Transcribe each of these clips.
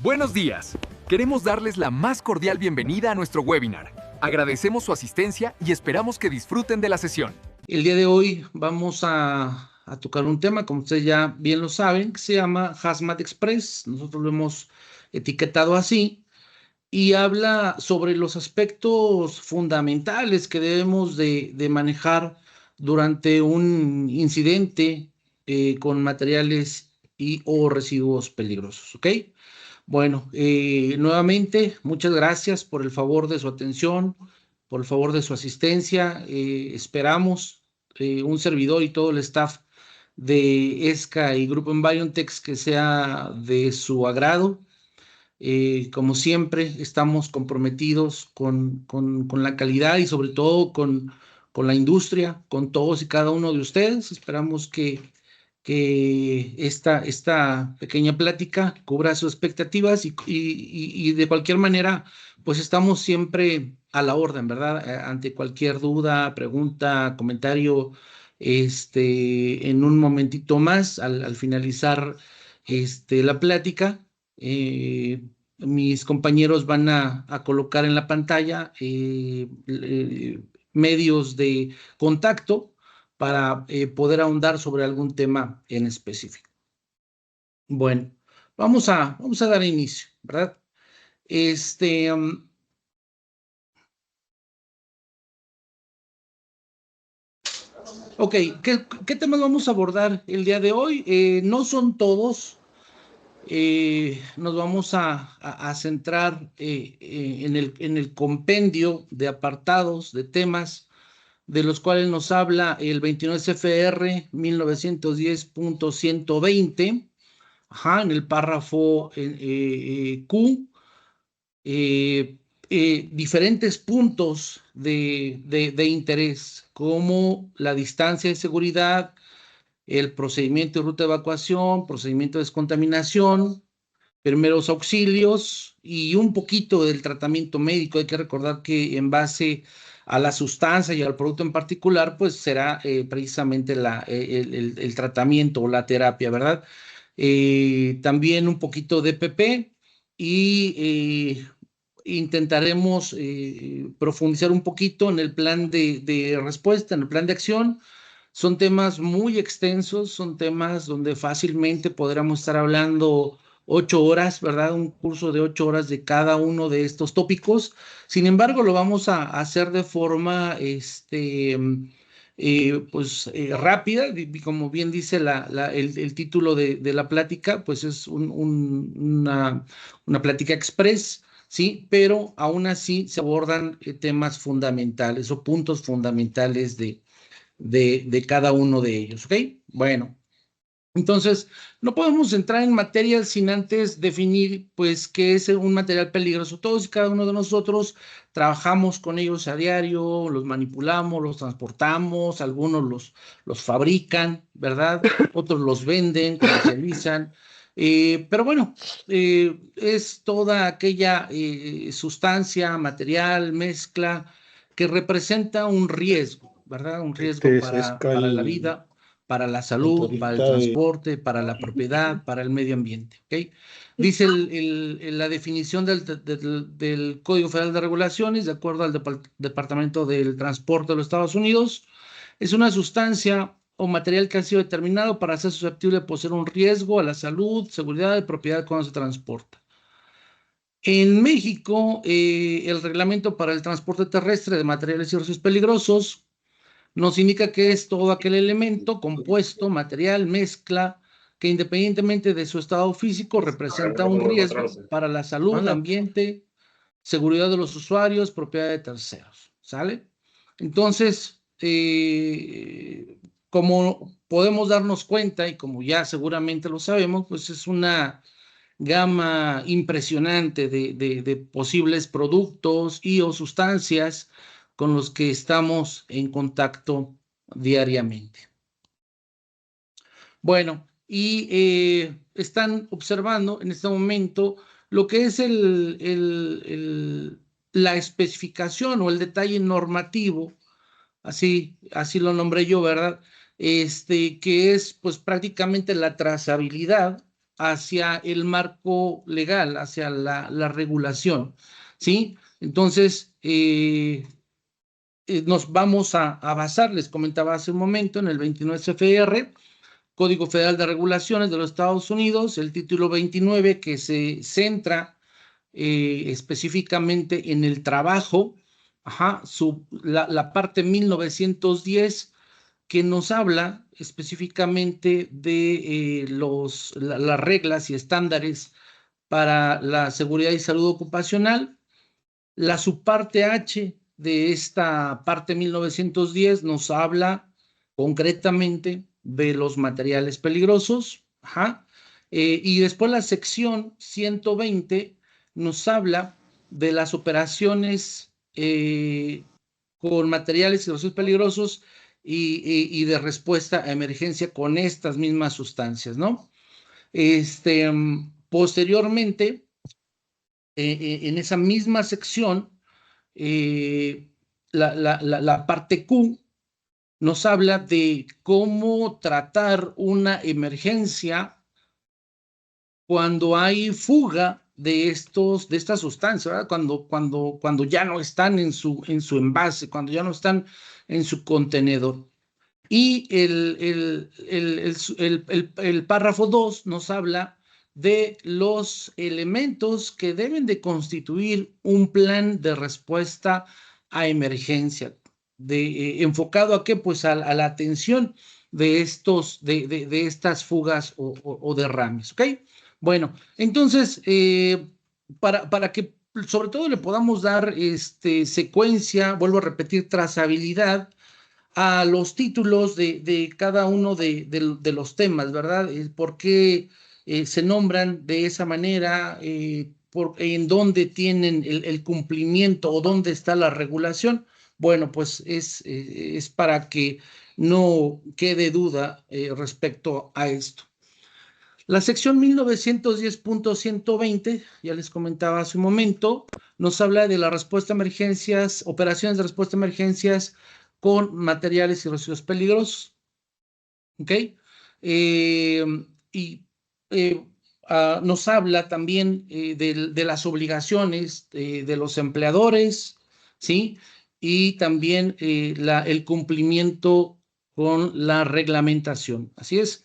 Buenos días. Queremos darles la más cordial bienvenida a nuestro webinar. Agradecemos su asistencia y esperamos que disfruten de la sesión. El día de hoy vamos a tocar un tema, como ustedes ya bien lo saben, que se llama Hazmat Express. Nosotros lo hemos etiquetado así y habla sobre los aspectos fundamentales que debemos de manejar durante un incidente con materiales y o residuos peligrosos, ¿ok? Bueno, nuevamente, muchas gracias por el favor de su atención, por el favor de su asistencia. Esperamos un servidor y todo el staff de ESCA y Grupo Environtex que sea de su agrado. Como siempre, estamos comprometidos con la calidad y sobre todo con la industria, con todos y cada uno de ustedes. Esperamos que esta pequeña plática cubra sus expectativas y de cualquier manera, pues estamos siempre a la orden, ¿verdad? Ante cualquier duda, pregunta, comentario, en un momentito más, al finalizar la plática, mis compañeros van a colocar en la pantalla medios de contacto para poder ahondar sobre algún tema en específico. Bueno, vamos a dar inicio, ¿verdad? Ok, ¿qué temas vamos a abordar el día de hoy? No son todos. Nos vamos a centrar en el compendio de apartados, de temas, de los cuales nos habla el 29 CFR 1910.120, en el párrafo Q, diferentes puntos de interés, como la distancia de seguridad, el procedimiento de ruta de evacuación, procedimiento de descontaminación, primeros auxilios y un poquito del tratamiento médico. Hay que recordar que en base a la sustancia y al producto en particular, pues será precisamente el tratamiento o la terapia, ¿verdad? También un poquito de PP y intentaremos profundizar un poquito en el plan de respuesta, en el plan de acción. Son temas muy extensos, son temas donde fácilmente podríamos estar hablando 8 horas, ¿verdad? Un curso de 8 horas de cada uno de estos tópicos. Sin embargo, lo vamos a hacer de forma, rápida, y como bien dice el título de la plática, pues es una plática express, ¿sí? Pero aún así se abordan temas fundamentales o puntos fundamentales de cada uno de ellos, ¿ok? Bueno, entonces, no podemos entrar en materia sin antes definir, pues, qué es un material peligroso. Todos y cada uno de nosotros trabajamos con ellos a diario, los manipulamos, los transportamos, algunos los fabrican, ¿verdad? Otros los venden, comercializan. Pero bueno, es toda aquella sustancia, material, mezcla que representa un riesgo, ¿verdad? Un riesgo Este es para la vida, para la salud, para el autorista de... transporte, para la propiedad, para el medio ambiente, ¿ok? Dice la definición del Código Federal de Regulaciones, de acuerdo al Departamento del Transporte de los Estados Unidos, es una sustancia o material que ha sido determinado para ser susceptible de poseer un riesgo a la salud, seguridad y propiedad cuando se transporta. En México, el reglamento para el transporte terrestre de materiales y residuos peligrosos nos indica que es todo aquel elemento, compuesto, material, mezcla, que independientemente de su estado físico representa un riesgo para la salud, ambiente, seguridad de los usuarios, propiedad de terceros, ¿sale? Entonces, como podemos darnos cuenta y como ya seguramente lo sabemos, pues es una gama impresionante de posibles productos y o sustancias con los que estamos en contacto diariamente. Bueno, y están observando en este momento lo que es la especificación o el detalle normativo, así lo nombré yo, ¿verdad? Que es pues prácticamente la trazabilidad, hacia el marco legal, hacia la regulación, ¿sí? Entonces, nos vamos a basar, les comentaba hace un momento, en el 29 CFR, Código Federal de Regulaciones de los Estados Unidos, el título 29, que se centra específicamente en el trabajo, la parte 1910, que nos habla específicamente de las reglas y estándares para la seguridad y salud ocupacional. La subparte H de esta parte 1910 nos habla concretamente de los materiales peligrosos. Y después la sección 120 nos habla de las operaciones con materiales y residuos peligrosos y de respuesta a emergencia con estas mismas sustancias, ¿no? Posteriormente, en esa misma sección, la parte Q nos habla de cómo tratar una emergencia cuando hay fuga de estas sustancias, ¿verdad? Cuando ya no están en su envase, cuando ya no están en su contenedor. Y el párrafo 2 nos habla de los elementos que deben de constituir un plan de respuesta a emergencia, enfocado a qué, pues a la atención de estas fugas o derrames, ¿ok? Bueno, entonces, para que sobre todo le podamos dar secuencia, vuelvo a repetir, trazabilidad a los títulos de cada uno de los temas, ¿verdad? ¿Por qué se nombran de esa manera? ¿En dónde tienen el cumplimiento o dónde está la regulación? Bueno, pues es para que no quede duda respecto a esto. La sección 1910.120, ya les comentaba hace un momento, nos habla de la respuesta a emergencias, operaciones de respuesta a emergencias con materiales y residuos peligrosos. ¿Ok? Nos habla también de las obligaciones de los empleadores, ¿sí? Y también el cumplimiento con la reglamentación. Así es.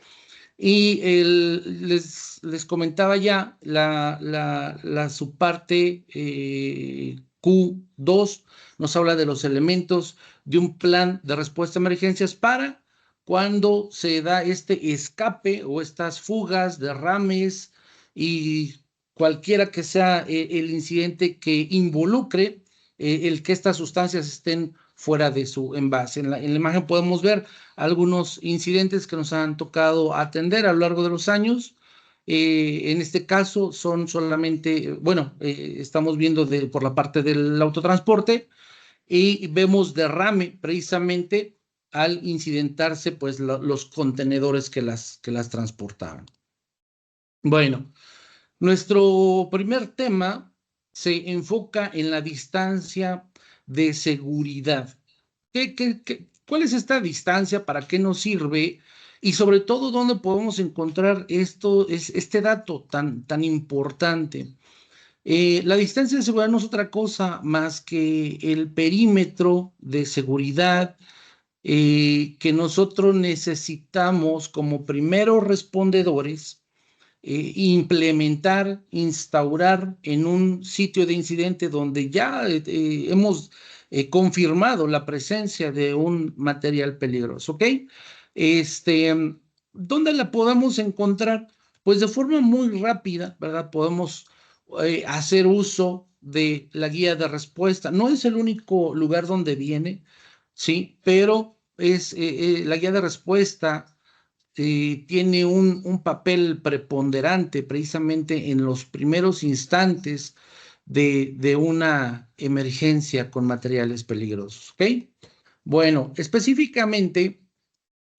Y les comentaba ya la subparte Q2 nos habla de los elementos de un plan de respuesta a emergencias para cuando se da este escape o estas fugas, derrames y cualquiera que sea el incidente que involucre el que estas sustancias estén fuera de su envase. En la imagen podemos ver algunos incidentes que nos han tocado atender a lo largo de los años. En este caso son solamente, bueno, estamos viendo por la parte del autotransporte y vemos derrame precisamente al incidentarse pues los contenedores que las transportaban. Bueno, nuestro primer tema se enfoca en la distancia de seguridad. ¿Cuál es esta distancia? ¿Para qué nos sirve? Y sobre todo, ¿dónde podemos encontrar este dato tan importante? La distancia de seguridad no es otra cosa más que el perímetro de seguridad que nosotros necesitamos como primeros respondedores implementar, instaurar en un sitio de incidente donde ya hemos confirmado la presencia de un material peligroso, ¿ok? ¿Dónde la podemos encontrar? Pues de forma muy rápida, ¿verdad? Podemos hacer uso de la guía de respuesta. No es el único lugar donde viene, ¿sí? Pero es la guía de respuesta tiene un papel preponderante precisamente en los primeros instantes de una emergencia con materiales peligrosos, ¿ok? Bueno, específicamente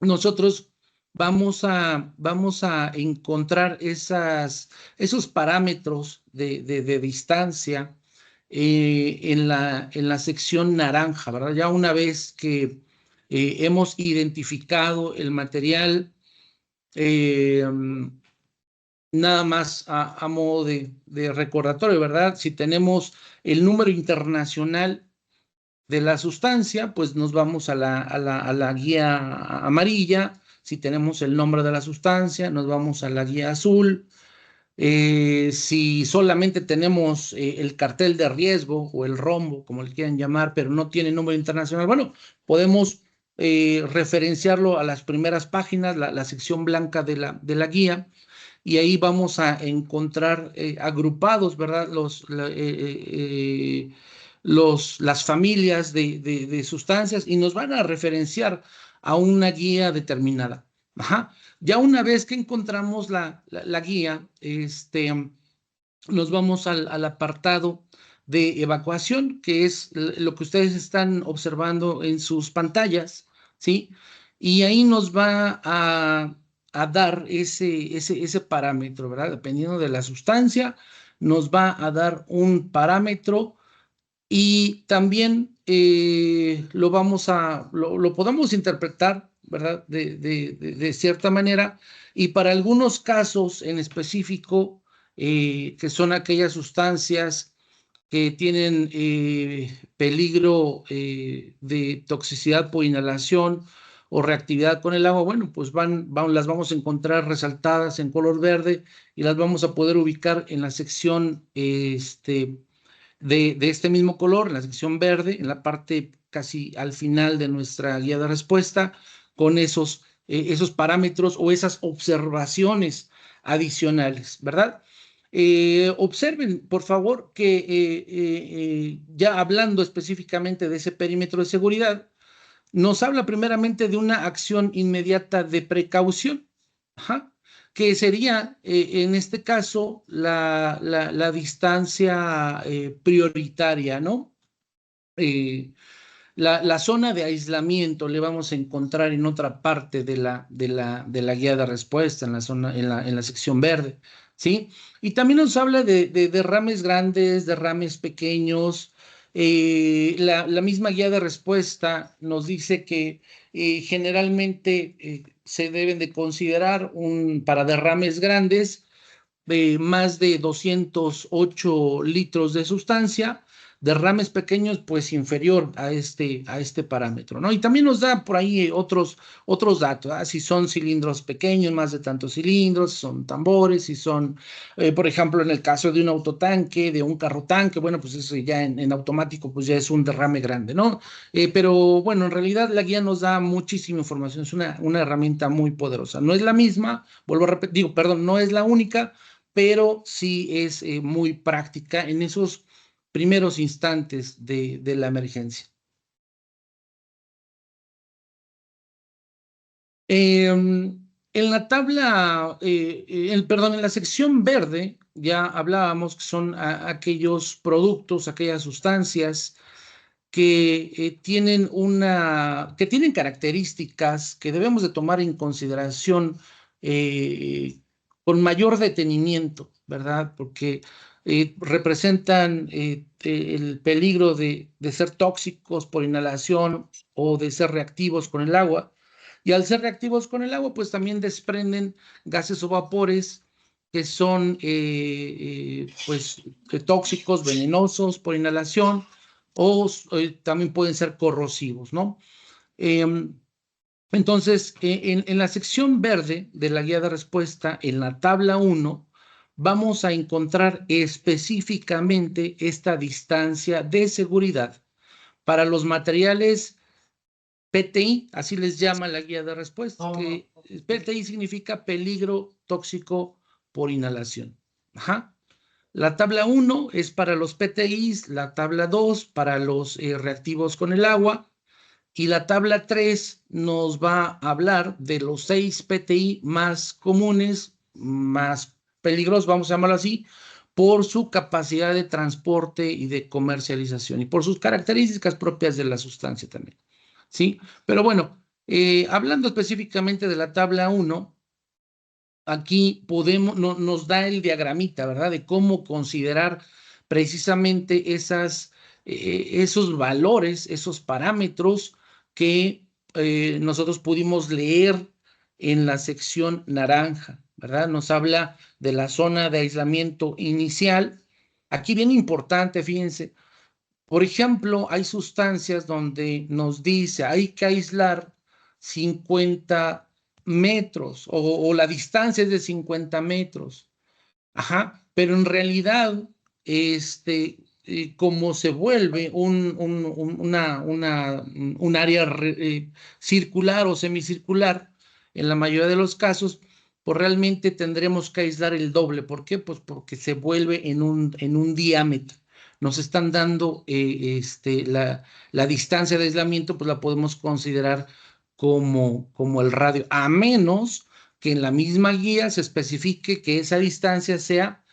nosotros vamos a encontrar esos parámetros de distancia en la sección naranja, ¿verdad? Ya una vez que hemos identificado el material nada más a modo de recordatorio, ¿verdad? Si tenemos el número internacional de la sustancia, pues nos vamos a la guía amarilla. Si tenemos el nombre de la sustancia, nos vamos a la guía azul. Si solamente tenemos el cartel de riesgo o el rombo, como le quieran llamar, pero no tiene número internacional, bueno, podemos referenciarlo a las primeras páginas, la sección blanca de la guía, y ahí vamos a encontrar agrupados, ¿verdad? Las familias de sustancias, y nos van a referenciar a una guía determinada. Ajá. Ya una vez que encontramos la guía, nos vamos al apartado de evacuación, que es lo que ustedes están observando en sus pantallas, ¿sí? Y ahí nos va a dar ese parámetro, ¿verdad? Dependiendo de la sustancia, nos va a dar un parámetro, y también lo podemos interpretar, ¿verdad? De cierta manera, y para algunos casos en específico, que son aquellas sustancias que tienen peligro de toxicidad por inhalación o reactividad con el agua, bueno, pues las vamos a encontrar resaltadas en color verde, y las vamos a poder ubicar en la sección de este mismo color, en la sección verde, en la parte casi al final de nuestra guía de respuesta, con esos parámetros o esas observaciones adicionales, ¿verdad? Observen, por favor, que ya hablando específicamente de ese perímetro de seguridad, nos habla primeramente de una acción inmediata de precaución. Ajá. Que sería, en este caso, la distancia prioritaria, ¿no? La zona de aislamiento le vamos a encontrar en otra parte de la guía de respuesta, en la sección verde, ¿sí? Y también nos habla de derrames grandes, derrames pequeños. La misma guía de respuesta nos dice que generalmente se deben de considerar para derrames grandes más de 208 litros de sustancia, derrames pequeños, pues inferior a este parámetro, ¿no? Y también nos da por ahí otros datos, ¿ah? Si son cilindros pequeños, más de tantos cilindros, si son tambores, si son, por ejemplo, en el caso de un autotanque, de un carro tanque, bueno, pues eso ya en automático, pues ya es un derrame grande, ¿no? Pero bueno, en realidad la guía nos da muchísima información, es una herramienta muy poderosa. No es la misma, vuelvo a repetir, digo, perdón, no es la única, pero sí es muy práctica en esos primeros instantes de la emergencia. En la tabla, perdón, en la sección verde ya hablábamos que son aquellos productos, aquellas sustancias que tienen características que debemos de tomar en consideración con mayor detenimiento, ¿verdad? Porque representan el peligro de ser tóxicos por inhalación o de ser reactivos con el agua. Y al ser reactivos con el agua, pues también desprenden gases o vapores que son pues, tóxicos, venenosos por inhalación, o también pueden ser corrosivos, ¿no? Entonces, en la sección verde de la guía de respuesta, en la tabla 1, vamos a encontrar específicamente esta distancia de seguridad para los materiales PTI, así les llama la guía de respuesta, que PTI significa peligro tóxico por inhalación. Ajá. La tabla 1 es para los PTIs, la tabla 2 para los reactivos con el agua, y la tabla 3 nos va a hablar de los 6 PTI más comunes, más peligrosos, vamos a llamarlo así, por su capacidad de transporte y de comercialización, y por sus características propias de la sustancia también, ¿sí? Pero bueno, hablando específicamente de la tabla 1, aquí nos da el diagramita, ¿verdad? De cómo considerar precisamente esos valores, esos parámetros que nosotros pudimos leer en la sección naranja, ¿verdad? Nos habla de la zona de aislamiento inicial. Aquí bien importante, fíjense, por ejemplo, hay sustancias donde nos dice hay que aislar 50 metros o la distancia es de 50 metros. Ajá, pero en realidad, como se vuelve un área circular o semicircular, en la mayoría de los casos, pues realmente tendremos que aislar el doble. ¿Por qué? Pues porque se vuelve en un diámetro. Nos están dando la distancia de aislamiento, pues la podemos considerar como el radio, a menos que en la misma guía se especifique que esa distancia sea,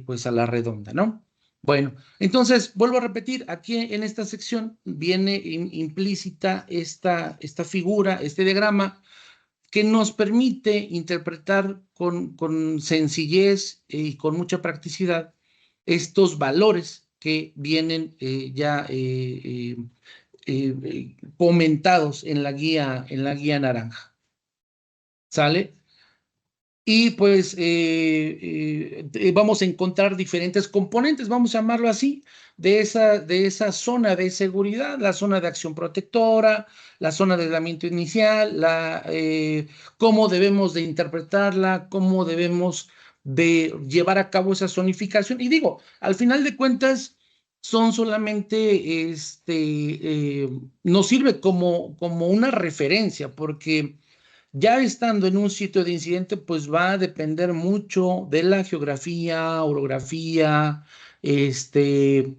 pues a la redonda, ¿no? Bueno, entonces, vuelvo a repetir, aquí en esta sección viene implícita esta figura, este diagrama, que nos permite interpretar con sencillez y con mucha practicidad estos valores que vienen ya comentados en la guía naranja. ¿Sale? Y pues vamos a encontrar diferentes componentes, vamos a llamarlo así, de esa zona de seguridad, la zona de acción protectora, la zona de aislamiento inicial, cómo debemos de interpretarla, cómo debemos de llevar a cabo esa zonificación. Y digo, al final de cuentas, son solamente, nos sirve como una referencia, porque ya estando en un sitio de incidente, pues va a depender mucho de la geografía, orografía, de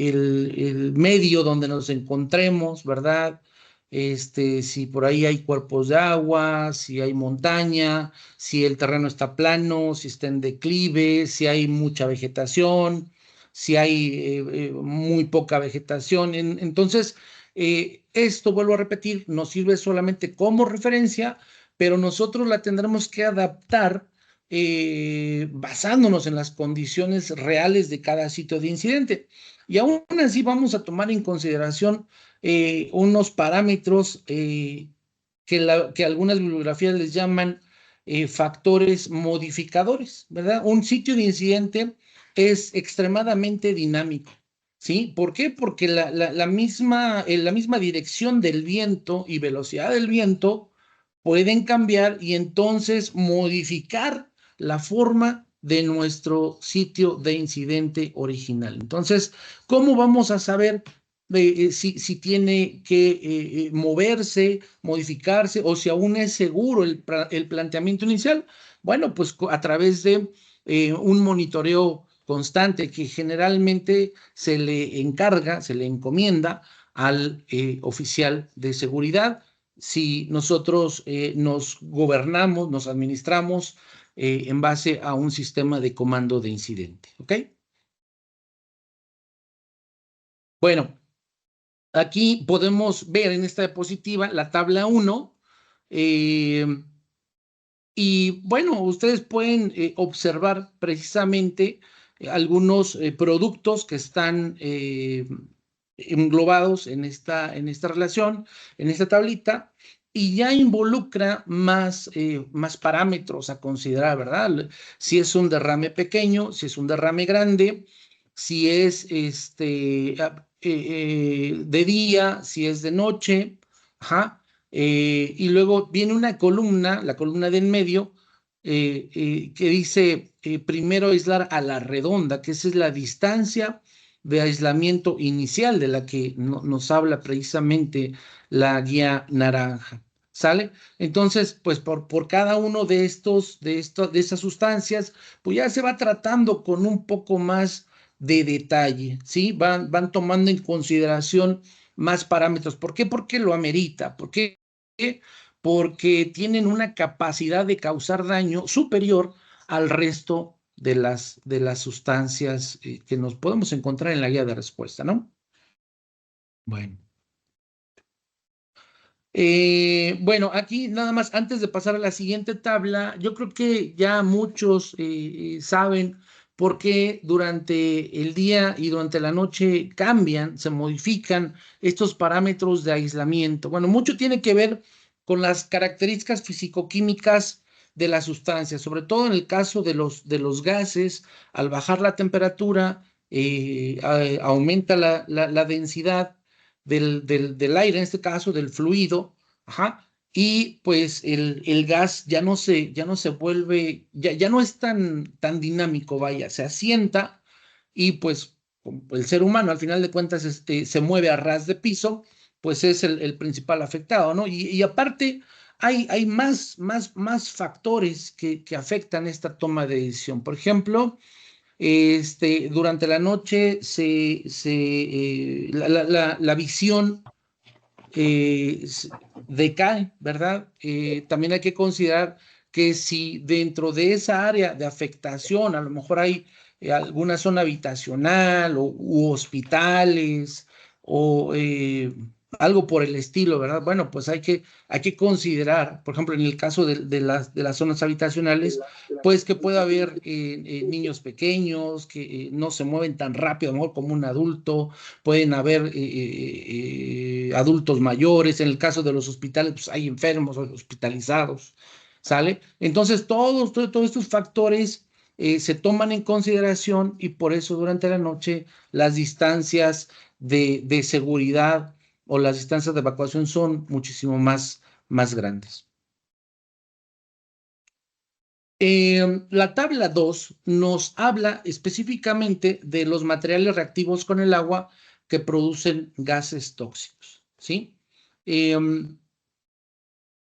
el medio donde nos encontremos, ¿verdad? Si por ahí hay cuerpos de agua, si hay montaña, si el terreno está plano, si está en declive, si hay mucha vegetación, si hay muy poca vegetación. Entonces, esto, vuelvo a repetir, nos sirve solamente como referencia, pero nosotros la tendremos que adaptar basándonos en las condiciones reales de cada sitio de incidente. Y aún así vamos a tomar en consideración unos parámetros que algunas bibliografías les llaman factores modificadores, ¿verdad? Un sitio de incidente es extremadamente dinámico. ¿Sí? ¿Por qué? Porque la misma dirección del viento y velocidad del viento pueden cambiar y entonces modificar la forma de nuestro sitio de incidente original. Entonces, ¿cómo vamos a saber si tiene que moverse, modificarse o si aún es seguro el planteamiento inicial? Bueno, pues a través de un monitoreo constante que generalmente se le encarga, se le encomienda al oficial de seguridad. Si nosotros nos gobernamos, nos administramos en base a un sistema de comando de incidente, ¿ok? Bueno, aquí podemos ver en esta diapositiva la tabla 1. Y bueno, ustedes pueden observar precisamente algunos productos que están englobados en esta relación, en esta tablita, y ya involucra más parámetros a considerar, ¿verdad? Si es un derrame pequeño, si es un derrame grande, si es de día, si es de noche, ajá. Y luego viene una columna, la columna del medio, que dice primero aislar a la redonda, que esa es la distancia de aislamiento inicial de la que nos habla precisamente la guía naranja. ¿Sale? Entonces, pues por cada uno de esas sustancias, pues ya se va tratando con un poco más de detalle, ¿sí? Van tomando en consideración más parámetros. ¿Por qué? Porque lo amerita. ¿Por qué? Porque tienen una capacidad de causar daño superior al resto de las sustancias que nos podemos encontrar en la guía de respuesta, ¿no? Bueno. Bueno, aquí nada más, antes de pasar a la siguiente tabla, yo creo que ya muchos saben por qué durante el día y durante la noche cambian, se modifican estos parámetros de aislamiento. Bueno, mucho tiene que ver con las características fisicoquímicas de la sustancia, sobre todo en el caso de los gases. Al bajar la temperatura, aumenta la densidad del aire, en este caso del fluido, ajá, y pues el gas ya no se vuelve, ya no es tan dinámico, vaya, se asienta y pues el ser humano al final de cuentas se mueve a ras de piso, pues es el principal afectado, ¿no? Y aparte hay más factores que afectan esta toma de decisión. Por ejemplo, durante la noche la visión decae, ¿verdad? También hay que considerar que si dentro de esa área de afectación, a lo mejor hay alguna zona habitacional u hospitales o algo por el estilo, ¿verdad? Bueno, pues hay que considerar, por ejemplo, en el caso de las zonas habitacionales, pues que puede haber niños pequeños que no se mueven tan rápido, a lo mejor como un adulto, pueden haber adultos mayores, en el caso de los hospitales, pues hay enfermos hospitalizados, ¿sale? Entonces, todos estos factores se toman en consideración y por eso durante la noche las distancias de seguridad o las distancias de evacuación son muchísimo más grandes. La tabla 2 nos habla específicamente de los materiales reactivos con el agua que producen gases tóxicos, ¿sí?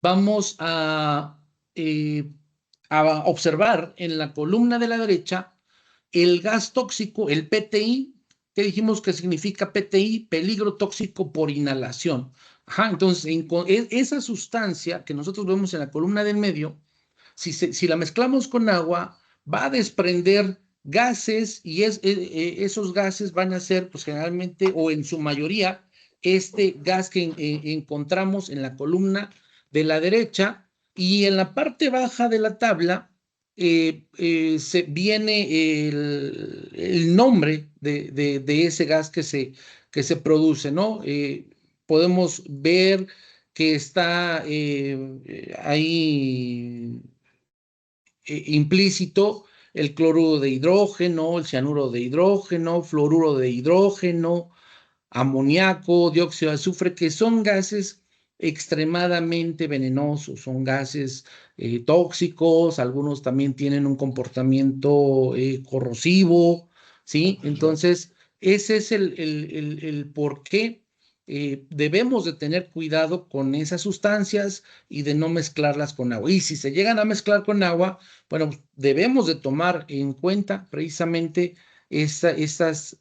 Vamos a observar en la columna de la derecha el gas tóxico, el PTI, que dijimos que significa PTI, peligro tóxico por inhalación. Ajá, entonces, esa sustancia que nosotros vemos en la columna del medio, si la mezclamos con agua, va a desprender gases y esos gases van a ser, pues generalmente o en su mayoría, este gas que encontramos en la columna de la derecha y en la parte baja de la tabla se viene el nombre de ese gas que se produce, ¿no? Podemos ver que está ahí implícito el cloruro de hidrógeno, el cianuro de hidrógeno, fluoruro de hidrógeno, amoníaco, dióxido de azufre, que son gases extremadamente venenosos, son gases tóxicos, algunos también tienen un comportamiento corrosivo, ¿sí? Entonces, ese es el por qué debemos de tener cuidado con esas sustancias y de no mezclarlas con agua. Y si se llegan a mezclar con agua, bueno, debemos de tomar en cuenta precisamente esas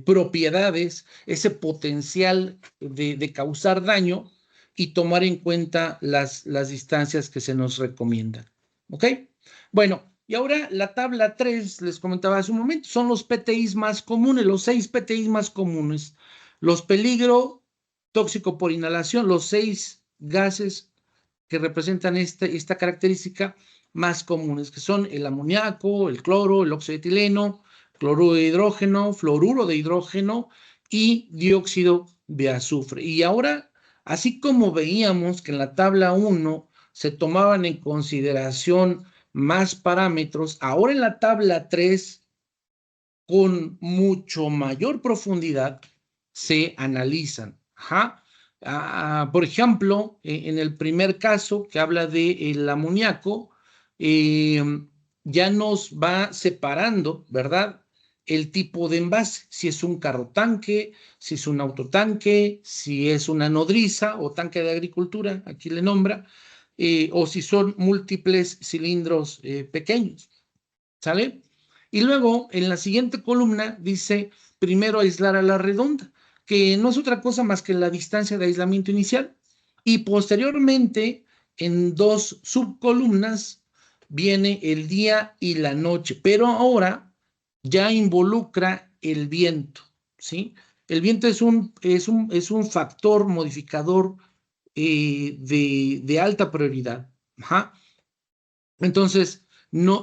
propiedades, ese potencial de causar daño y tomar en cuenta las distancias que se nos recomiendan. ¿Ok? Bueno, y ahora la tabla 3, les comentaba hace un momento, son los PTIs más comunes, los 6 PTIs más comunes. Los peligro tóxico por inhalación, los 6 gases que representan esta característica más comunes, que son el amoníaco, el cloro, el óxido de etileno, cloruro de hidrógeno, fluoruro de hidrógeno y dióxido de azufre. Y ahora, así como veíamos que en la tabla 1 se tomaban en consideración más parámetros, ahora en la tabla 3, con mucho mayor profundidad, se analizan. Ajá. Por ejemplo, en el primer caso que habla del amoníaco, ya nos va separando, ¿verdad? El tipo de envase, si es un carro tanque, si es un autotanque, si es una nodriza o tanque de agricultura, aquí le nombra, o si son múltiples cilindros pequeños, ¿sale? Y luego, en la siguiente columna, dice, primero aislar a la redonda, que no es otra cosa más que la distancia de aislamiento inicial. Y posteriormente, en 2 subcolumnas, viene el día y la noche, pero ahora ya involucra el viento, ¿sí? El viento es un factor modificador de alta prioridad. Ajá. Entonces, no,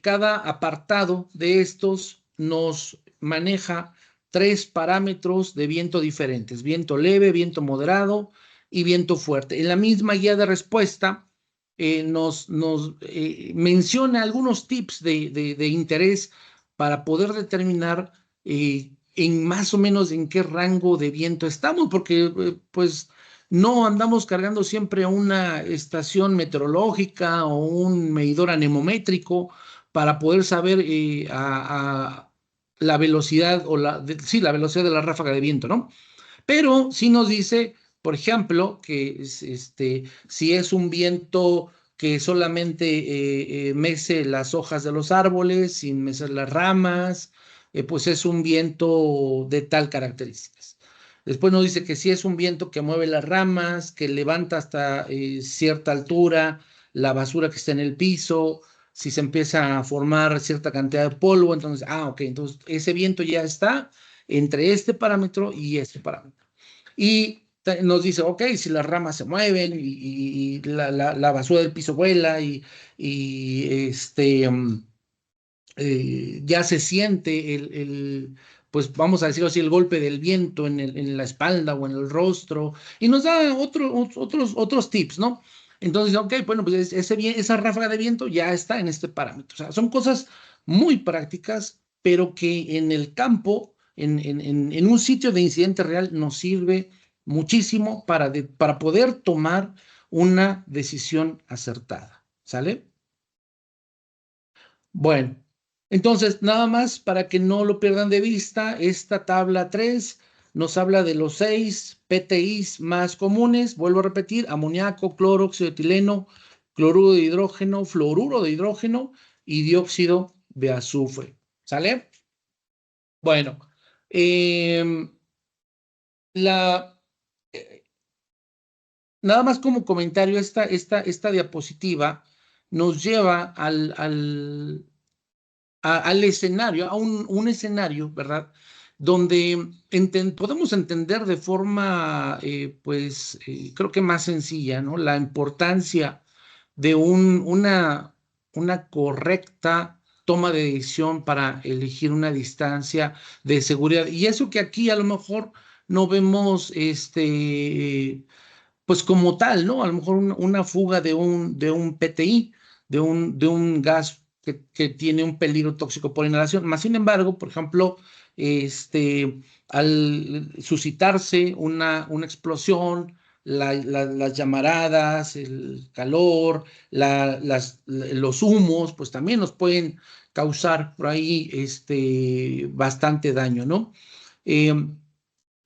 cada apartado de estos nos maneja 3 parámetros de viento diferentes: viento leve, viento moderado y viento fuerte. En la misma guía de respuesta nos menciona algunos tips de interés para poder determinar en más o menos en qué rango de viento estamos, porque pues no andamos cargando siempre una estación meteorológica o un medidor anemométrico para poder saber la velocidad sí, la velocidad de la ráfaga de viento, ¿no? Pero sí nos dice, por ejemplo, que si es un viento que solamente mece las hojas de los árboles, sin mecer las ramas, pues es un viento de tal características. Después nos dice que si es un viento que mueve las ramas, que levanta hasta cierta altura la basura que está en el piso, si se empieza a formar cierta cantidad de polvo, entonces, ok, entonces ese viento ya está entre este parámetro y este parámetro. Y nos dice, ok, si las ramas se mueven y la basura del piso vuela y ya se siente pues vamos a decirlo así, el golpe del viento en la espalda o en el rostro, y nos da otros tips, ¿no? Entonces, ok, bueno, pues esa ráfaga de viento ya está en este parámetro. O sea, son cosas muy prácticas, pero que en el campo, en un sitio de incidente real, nos sirve muchísimo para poder tomar una decisión acertada. ¿Sale? Bueno, entonces nada más para que no lo pierdan de vista, esta tabla 3 nos habla de los 6 PTIs más comunes. Vuelvo a repetir: amoníaco, cloro, óxido de etileno, cloruro de hidrógeno, fluoruro de hidrógeno y dióxido de azufre. ¿Sale? Bueno, eh, la, eh, nada más como comentario, esta diapositiva nos lleva al escenario, a un escenario, ¿verdad? Donde podemos entender de forma, pues, creo que más sencilla, ¿no? La importancia de una correcta toma de decisión para elegir una distancia de seguridad. Y eso que aquí a lo mejor no vemos, pues como tal, ¿no? A lo mejor una fuga de un PTI, de un gas que tiene un peligro tóxico por inhalación. Más sin embargo, por ejemplo, al suscitarse una explosión, las llamaradas, el calor, los humos, pues también nos pueden causar por ahí bastante daño, ¿no? Eh,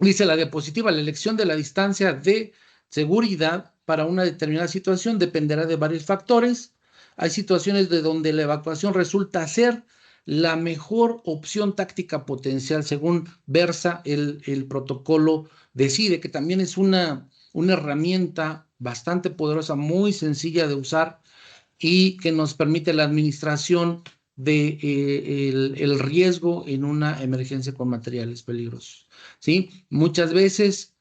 Dice la diapositiva: la elección de la distancia de seguridad para una determinada situación dependerá de varios factores. Hay situaciones de donde la evacuación resulta ser la mejor opción táctica potencial, según Versa, el protocolo decide, que también es una herramienta bastante poderosa, muy sencilla de usar y que nos permite la administración de el riesgo en una emergencia con materiales peligrosos. ¿Sí? Muchas veces,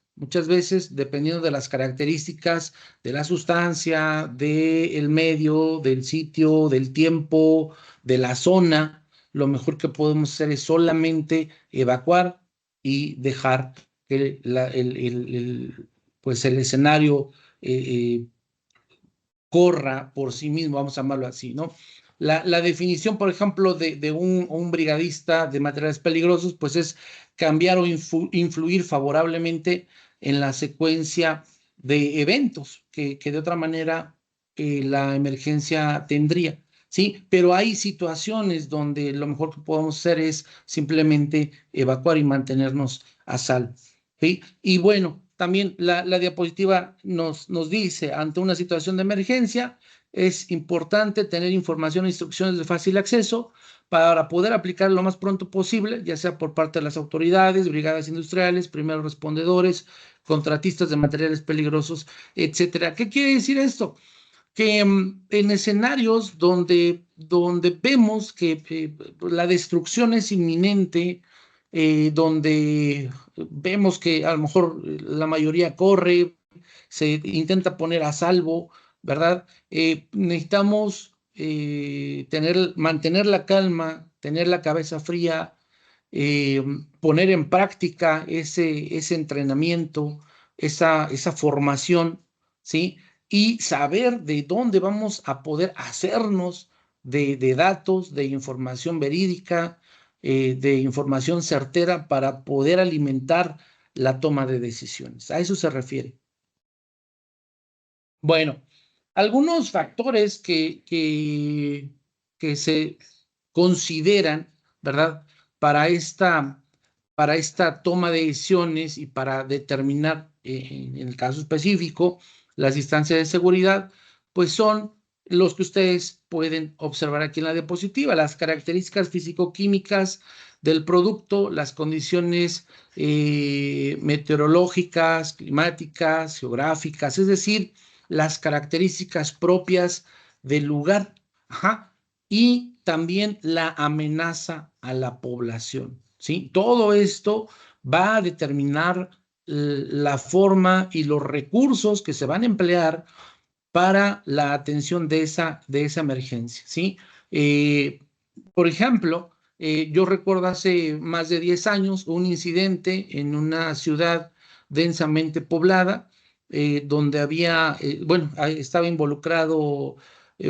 dependiendo de las características de la sustancia, del medio, del sitio, del tiempo, de la zona, lo mejor que podemos hacer es solamente evacuar y dejar que pues el escenario corra por sí mismo, vamos a llamarlo así, ¿no? La definición, por ejemplo, de un brigadista de materiales peligrosos, pues es cambiar o influir favorablemente en la secuencia de eventos que de otra manera la emergencia tendría, ¿sí? Pero hay situaciones donde lo mejor que podemos hacer es simplemente evacuar y mantenernos a salvo, ¿sí? Y bueno, también la diapositiva nos dice: ante una situación de emergencia, es importante tener información e instrucciones de fácil acceso para poder aplicar lo más pronto posible, ya sea por parte de las autoridades, brigadas industriales, primeros respondedores, contratistas de materiales peligrosos, etcétera. ¿Qué quiere decir esto? Que en escenarios donde vemos que la destrucción es inminente, donde vemos que a lo mejor la mayoría corre, se intenta poner a salvo, ¿verdad? Necesitamos mantener la calma, tener la cabeza fría, eh, poner en práctica ese entrenamiento, esa formación, ¿sí? y saber de dónde vamos a poder hacernos de datos, de información verídica, de información certera para poder alimentar la toma de decisiones. A eso se refiere. Bueno, algunos factores que se consideran, ¿verdad? Para para esta toma de decisiones y para determinar, en el caso específico, las distancias de seguridad, pues son los que ustedes pueden observar aquí en la diapositiva, las características físico-químicas del producto, las condiciones meteorológicas, climáticas, geográficas, es decir, las características propias del lugar, ajá, y también la amenaza a la población, ¿sí? Todo esto va a determinar la forma y los recursos que se van a emplear para la atención de esa emergencia, ¿sí? Eh, por ejemplo, yo recuerdo hace más de 10 años un incidente en una ciudad densamente poblada, donde bueno, estaba involucrado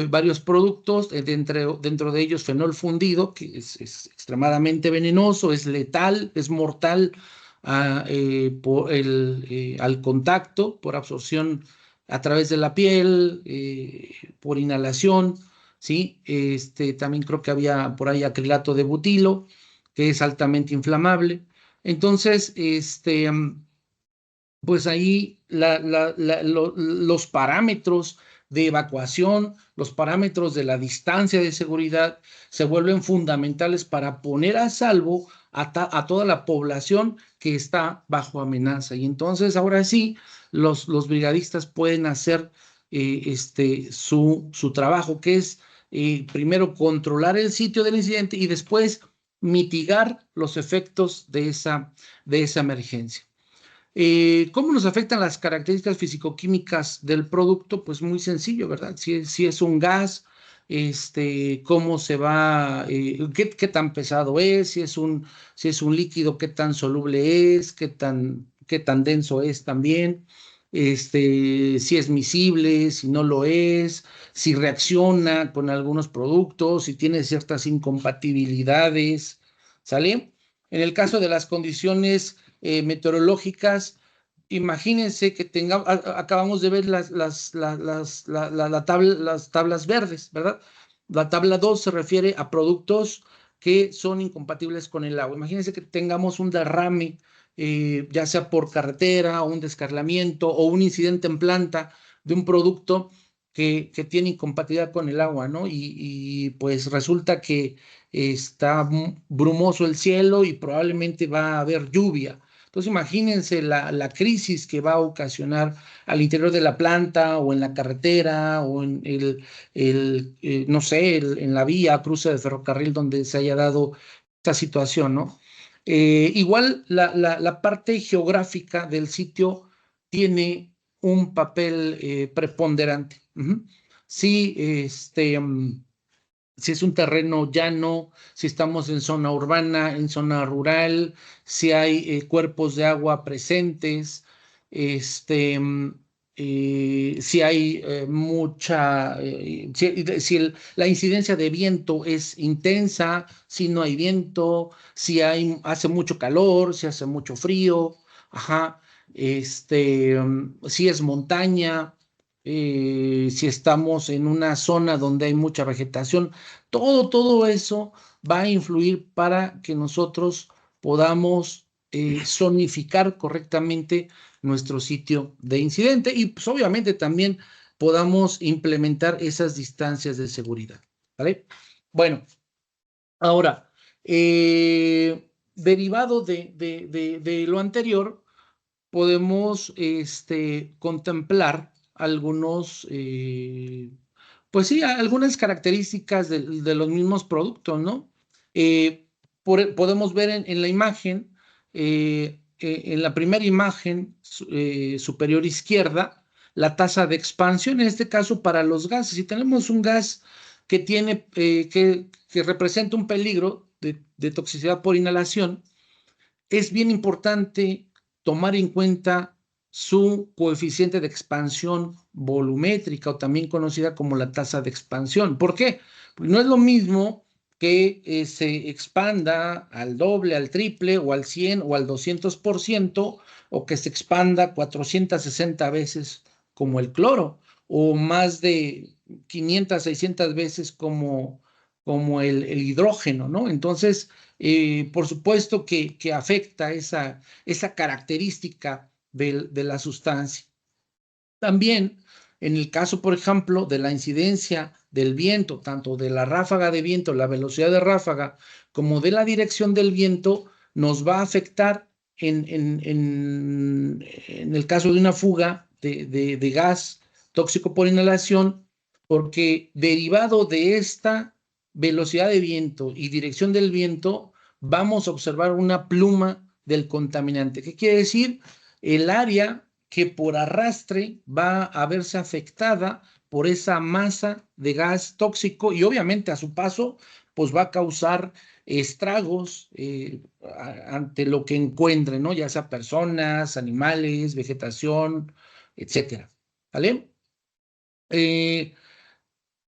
varios productos, dentro de ellos fenol fundido, que es extremadamente venenoso, es letal, es mortal al contacto, por absorción a través de la piel, por inhalación, ¿sí? También creo que había por ahí acrilato de butilo, que es altamente inflamable. Entonces, pues ahí los parámetros de evacuación, los parámetros de la distancia de seguridad se vuelven fundamentales para poner a salvo a toda la población que está bajo amenaza. Y entonces ahora sí, los brigadistas pueden hacer su trabajo, que es primero controlar el sitio del incidente y después mitigar los efectos de esa emergencia. ¿Cómo nos afectan las características físico-químicas del producto? Pues muy sencillo, ¿verdad? Si es un gas, cómo se va, qué tan pesado es, si es un líquido, qué tan soluble es, qué tan denso es también, si es miscible, si no lo es, si reacciona con algunos productos, si tiene ciertas incompatibilidades, ¿sale? En el caso de las condiciones meteorológicas, imagínense que acabamos de ver las tablas verdes, ¿verdad? La tabla 2 se refiere a productos que son incompatibles con el agua. Imagínense que tengamos un derrame, ya sea por carretera, o un descarrilamiento, o un incidente en planta de un producto que tiene incompatibilidad con el agua, ¿no? Y pues resulta que está brumoso el cielo y probablemente va a haber lluvia. Entonces imagínense la crisis que va a ocasionar al interior de la planta o en la carretera o en no sé, en la vía, cruce de ferrocarril donde se haya dado esta situación, ¿no? Igual la parte geográfica del sitio tiene un papel preponderante. Sí, si es un terreno llano, si estamos en zona urbana, en zona rural, si hay cuerpos de agua presentes, este, si hay si la incidencia de viento es intensa, si no hay viento, hace mucho calor, si hace mucho frío, ajá, si es montaña, si estamos en una zona donde hay mucha vegetación, todo eso va a influir para que nosotros podamos zonificar correctamente nuestro sitio de incidente y pues obviamente también podamos implementar esas distancias de seguridad, ¿vale? Bueno, ahora, derivado de lo anterior, podemos contemplar algunos, pues sí, algunas características de los mismos productos, ¿no? Podemos ver en la imagen, en la primera imagen superior izquierda, la tasa de expansión, en este caso para los gases. Si tenemos un gas que que representa un peligro de toxicidad por inhalación, es bien importante tomar en cuenta su coeficiente de expansión volumétrica o también conocida como la tasa de expansión. ¿Por qué? Pues no es lo mismo que se expanda al doble, al triple o al 100 o al 200% o que se expanda 460 veces como el cloro o más de 500, 600 veces como el hidrógeno, ¿no? Entonces, por supuesto que afecta esa característica de la sustancia. También, en el caso, por ejemplo, de la incidencia del viento, tanto de la ráfaga de viento, la velocidad de ráfaga, como de la dirección del viento, nos va a afectar en el caso de una fuga de gas tóxico por inhalación, porque derivado de esta velocidad de viento y dirección del viento, vamos a observar una pluma del contaminante. ¿Qué quiere decir? El área que por arrastre va a verse afectada por esa masa de gas tóxico y obviamente a su paso pues va a causar estragos ante lo que encuentre, ¿no? Ya sea personas, animales, vegetación, etcétera. ¿Vale?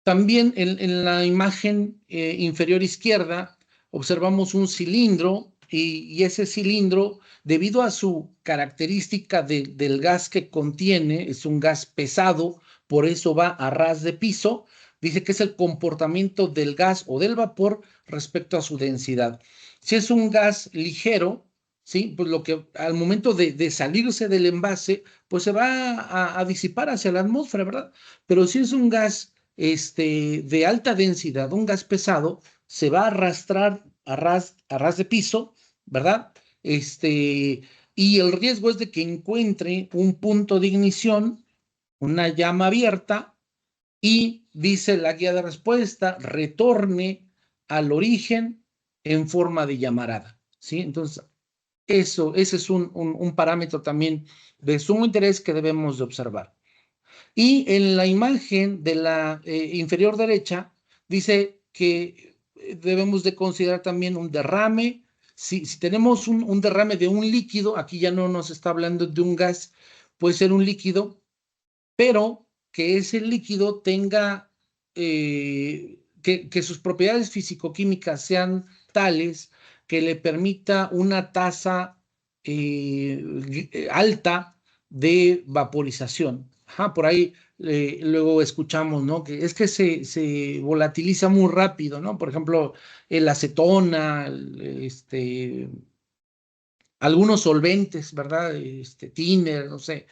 También en la imagen inferior izquierda observamos un cilindro y ese cilindro, debido a su característica del gas que contiene, es un gas pesado, por eso va a ras de piso, dice que es el comportamiento del gas o del vapor respecto a su densidad. Si es un gas ligero, ¿sí? Pues lo que al momento de salirse del envase, pues se va a disipar hacia la atmósfera, ¿verdad? Pero si es un gas de alta densidad, un gas pesado, se va a arrastrar a ras de piso, ¿verdad? Y el riesgo es de que encuentre un punto de ignición, una llama abierta, y dice la guía de respuesta, retorne al origen en forma de llamarada, ¿sí? Entonces, ese es un parámetro también de sumo interés que debemos de observar. Y en la imagen de la inferior derecha dice que debemos de considerar también un derrame. Si tenemos un derrame de un líquido, aquí ya no nos está hablando de un gas, puede ser un líquido, pero que ese líquido tenga, que sus propiedades físico-químicas sean tales que le permita una tasa alta de vaporización. Ajá, por ahí luego escuchamos, ¿no? Que es que se volatiliza muy rápido, ¿no? Por ejemplo, el acetona, algunos solventes, ¿verdad? Thinner, no sé.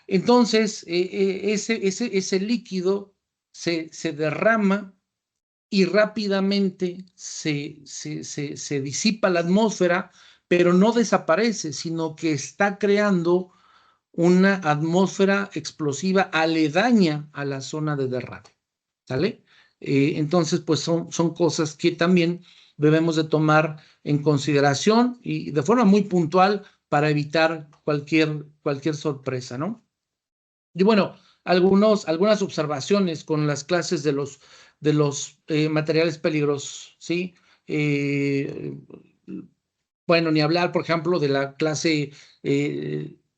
Entonces, ese líquido se derrama y rápidamente se disipa la atmósfera, pero no desaparece, sino que está creando una atmósfera explosiva aledaña a la zona de derrame, ¿sale? Entonces, pues son cosas que también debemos de tomar en consideración y de forma muy puntual para evitar cualquier sorpresa, ¿no? Y bueno, algunas observaciones con las clases de los materiales peligrosos, ¿sí? Bueno, ni hablar, por ejemplo, de la clase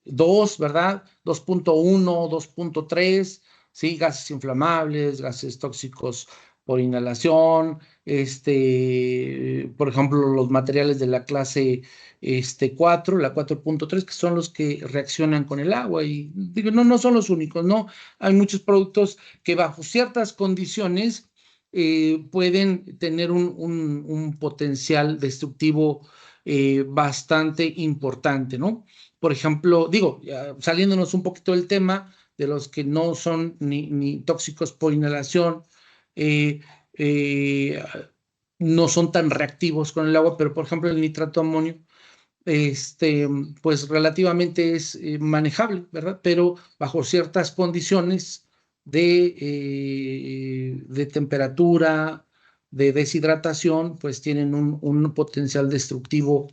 2, ¿verdad? 2.1, 2.3, ¿sí? Gases inflamables, gases tóxicos por inhalación, por ejemplo, los materiales de la clase 4, la 4.3, que son los que reaccionan con el agua. Y digo, no son los únicos, ¿no? Hay muchos productos que bajo ciertas condiciones pueden tener un potencial destructivo bastante importante, ¿no? Por ejemplo, digo, saliéndonos un poquito del tema de los que no son ni tóxicos por inhalación, eh, eh, no son tan reactivos con el agua, pero por ejemplo el nitrato de amonio, pues relativamente es manejable, ¿verdad? Pero bajo ciertas condiciones de temperatura, de deshidratación, pues tienen un potencial destructivo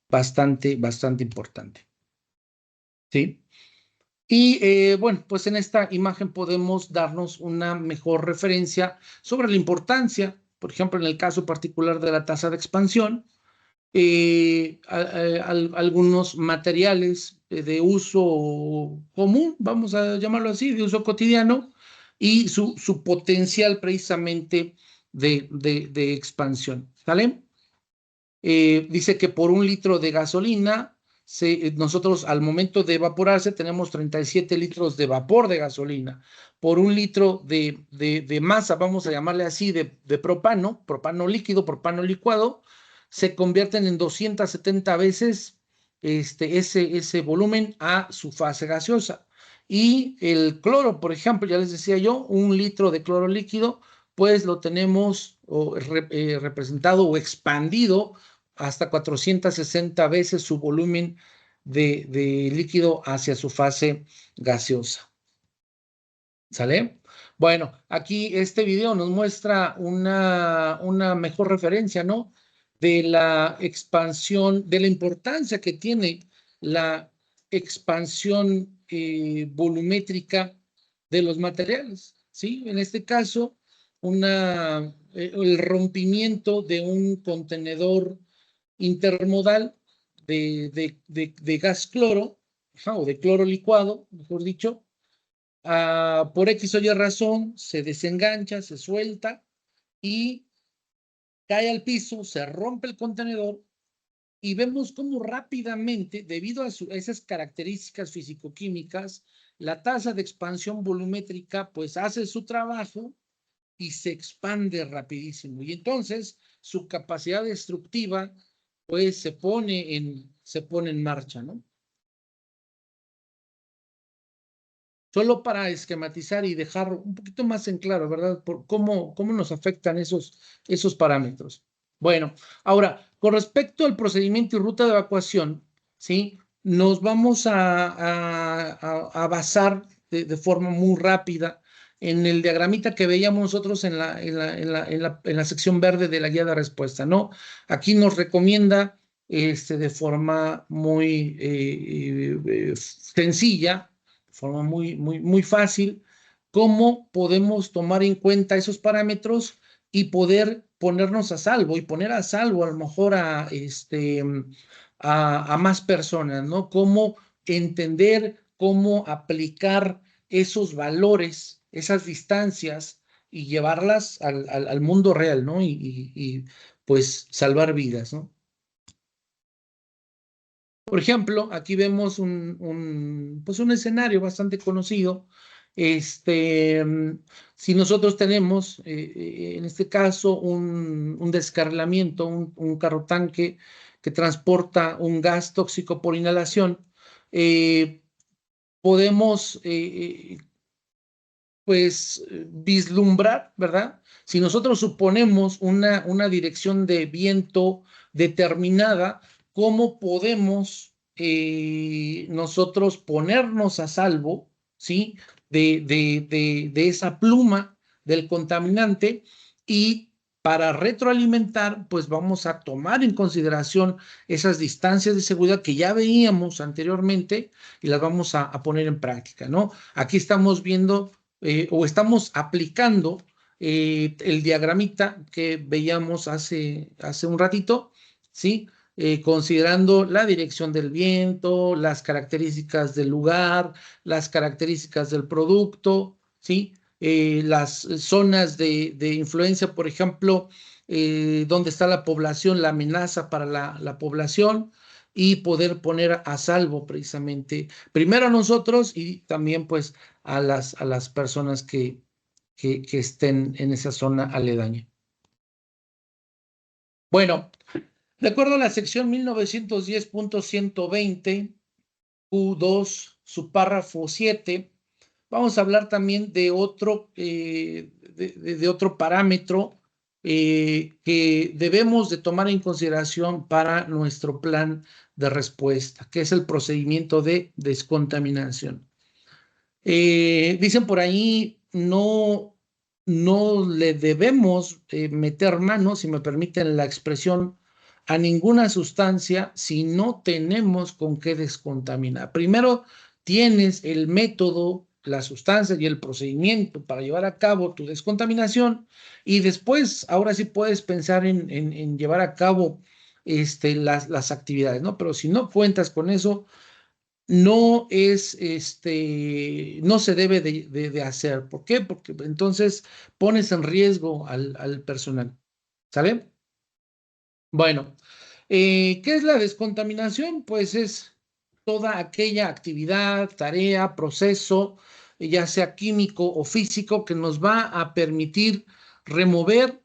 bastante importante, ¿sí? Y bueno, pues en esta imagen podemos darnos una mejor referencia sobre la importancia, por ejemplo, en el caso particular de la tasa de expansión, algunos materiales de uso común, vamos a llamarlo así, de uso cotidiano, y su potencial precisamente de expansión. ¿Sale? Dice que por 1 litro de gasolina, nosotros al momento de evaporarse tenemos 37 litros de vapor de gasolina. Por 1 litro de masa, vamos a llamarle así, de propano líquido, propano licuado, se convierten en 270 veces ese volumen a su fase gaseosa. Y el cloro, por ejemplo, ya les decía yo, 1 litro de cloro líquido, pues lo tenemos representado o expandido hasta 460 veces su volumen de líquido hacia su fase gaseosa. ¿Sale? Bueno, aquí este video nos muestra una mejor referencia, ¿no? De la expansión, de la importancia que tiene la expansión volumétrica de los materiales, ¿sí? En este caso, el rompimiento de un contenedor intermodal de gas cloro, o de cloro licuado, mejor dicho, por X o Y razón, se desengancha, se suelta y cae al piso, se rompe el contenedor y vemos cómo rápidamente, debido a esas características físico-químicas, la tasa de expansión volumétrica pues hace su trabajo y se expande rapidísimo. Y entonces su capacidad destructiva pues se pone en marcha, ¿no? Solo para esquematizar y dejar un poquito más en claro, ¿verdad? Por cómo nos afectan esos parámetros. Bueno, ahora, con respecto al procedimiento y ruta de evacuación, ¿sí? Nos vamos a basar de forma muy rápida en el diagramita que veíamos nosotros en la sección verde de la guía de respuesta, ¿no? Aquí nos recomienda de forma muy sencilla, forma muy fácil, cómo podemos tomar en cuenta esos parámetros y poder ponernos a salvo y poner a salvo a lo mejor a más personas, ¿no? Cómo entender, cómo aplicar esos valores, esas distancias y llevarlas al mundo real, ¿no? Y pues salvar vidas, ¿no? Por ejemplo, aquí vemos pues un escenario bastante conocido. Si nosotros tenemos, en este caso, un descarrilamiento, un carro tanque que transporta un gas tóxico por inhalación, podemos, pues, vislumbrar, ¿verdad? Si nosotros suponemos una dirección de viento determinada, ¿cómo podemos nosotros ponernos a salvo, ¿sí? De esa pluma del contaminante y para retroalimentar, pues vamos a tomar en consideración esas distancias de seguridad que ya veíamos anteriormente y las vamos a poner en práctica, ¿no? Aquí estamos viendo o estamos aplicando el diagramita que veíamos hace un ratito, ¿sí? Considerando la dirección del viento, las características del lugar, las características del producto, ¿sí? Las zonas de influencia, por ejemplo, donde está la población, la amenaza para la población y poder poner a salvo precisamente, primero a nosotros y también pues a las personas que estén en esa zona aledaña. Bueno, de acuerdo a la sección 1910.120, Q2, su párrafo 7, vamos a hablar también de otro parámetro que debemos de tomar en consideración para nuestro plan de respuesta, que es el procedimiento de descontaminación. Dicen por ahí, no le debemos meter mano, si me permiten la expresión, a ninguna sustancia si no tenemos con qué descontaminar. Primero tienes el método, la sustancia y el procedimiento para llevar a cabo tu descontaminación y después, ahora sí puedes pensar en llevar a cabo las actividades, ¿no? Pero si no cuentas con eso, no es, no se debe de hacer. ¿Por qué? Porque entonces pones en riesgo al personal. ¿Sale? Bueno, ¿qué es la descontaminación? Pues es toda aquella actividad, tarea, proceso, ya sea químico o físico, que nos va a permitir remover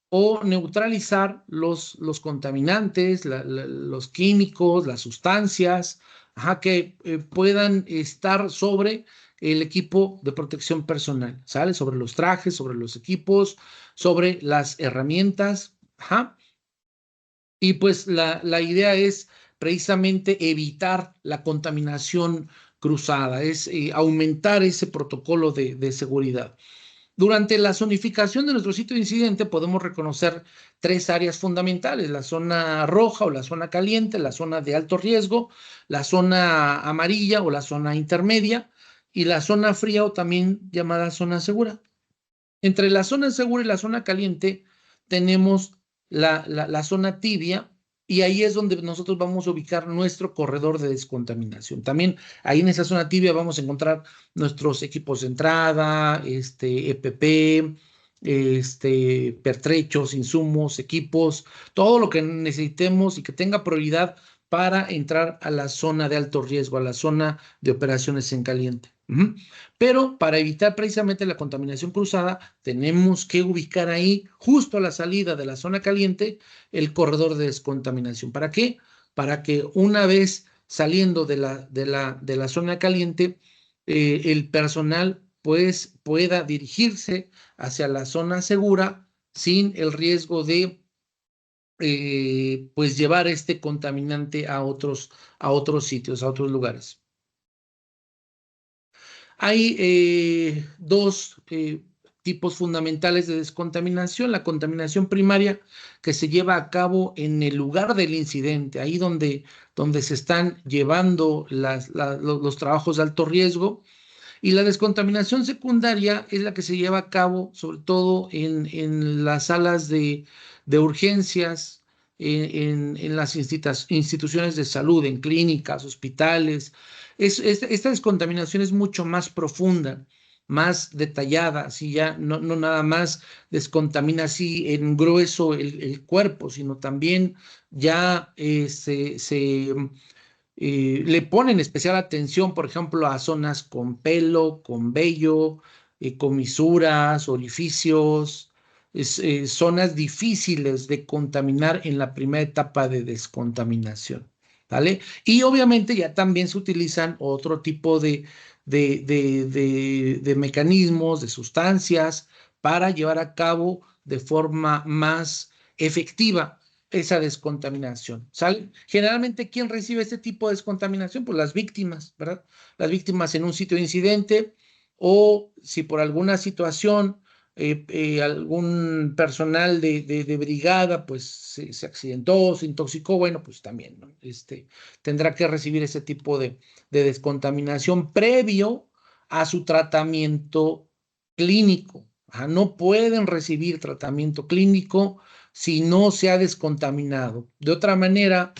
o neutralizar los contaminantes, los químicos, las sustancias, ajá, que puedan estar sobre el equipo de protección personal, ¿sale? Sobre los trajes, sobre los equipos, sobre las herramientas, ajá. Y pues la idea es precisamente evitar la contaminación cruzada, es aumentar ese protocolo de seguridad. Durante la zonificación de nuestro sitio de incidente podemos reconocer tres áreas fundamentales: la zona roja o la zona caliente, la zona de alto riesgo, la zona amarilla o la zona intermedia y la zona fría o también llamada zona segura. Entre la zona segura y la zona caliente tenemos la zona tibia, y ahí es donde nosotros vamos a ubicar nuestro corredor de descontaminación. También ahí en esa zona tibia vamos a encontrar nuestros equipos de entrada, EPP, pertrechos, insumos, equipos, todo lo que necesitemos y que tenga prioridad para entrar a la zona de alto riesgo, a la zona de operaciones en caliente. Pero para evitar precisamente la contaminación cruzada, tenemos que ubicar ahí, justo a la salida de la zona caliente, el corredor de descontaminación. ¿Para qué? Para que una vez saliendo de la zona caliente, el personal pues pueda dirigirse hacia la zona segura sin el riesgo de pues llevar este contaminante a otros sitios, a otros lugares. Hay dos tipos fundamentales de descontaminación: la contaminación primaria, que se lleva a cabo en el lugar del incidente, ahí donde se están llevando los trabajos de alto riesgo. Y la descontaminación secundaria es la que se lleva a cabo sobre todo en las salas de urgencias, en las instituciones de salud, en clínicas, hospitales. Esta descontaminación es mucho más profunda, más detallada, así ya no nada más descontamina así en grueso el cuerpo, sino también ya le ponen especial atención, por ejemplo, a zonas con pelo, con vello, con misuras, orificios, zonas difíciles de contaminar en la primera etapa de descontaminación, ¿vale? Y obviamente ya también se utilizan otro tipo de mecanismos, de sustancias, para llevar a cabo de forma más efectiva esa descontaminación, ¿sale? Generalmente, ¿quién recibe este tipo de descontaminación? Pues las víctimas, ¿verdad? Las víctimas en un sitio de incidente, o si por alguna situación algún personal de brigada pues se accidentó, se intoxicó, bueno, pues también, ¿no? Tendrá que recibir ese tipo de descontaminación previo a su tratamiento clínico. Ajá, no pueden recibir tratamiento clínico si no se ha descontaminado. De otra manera,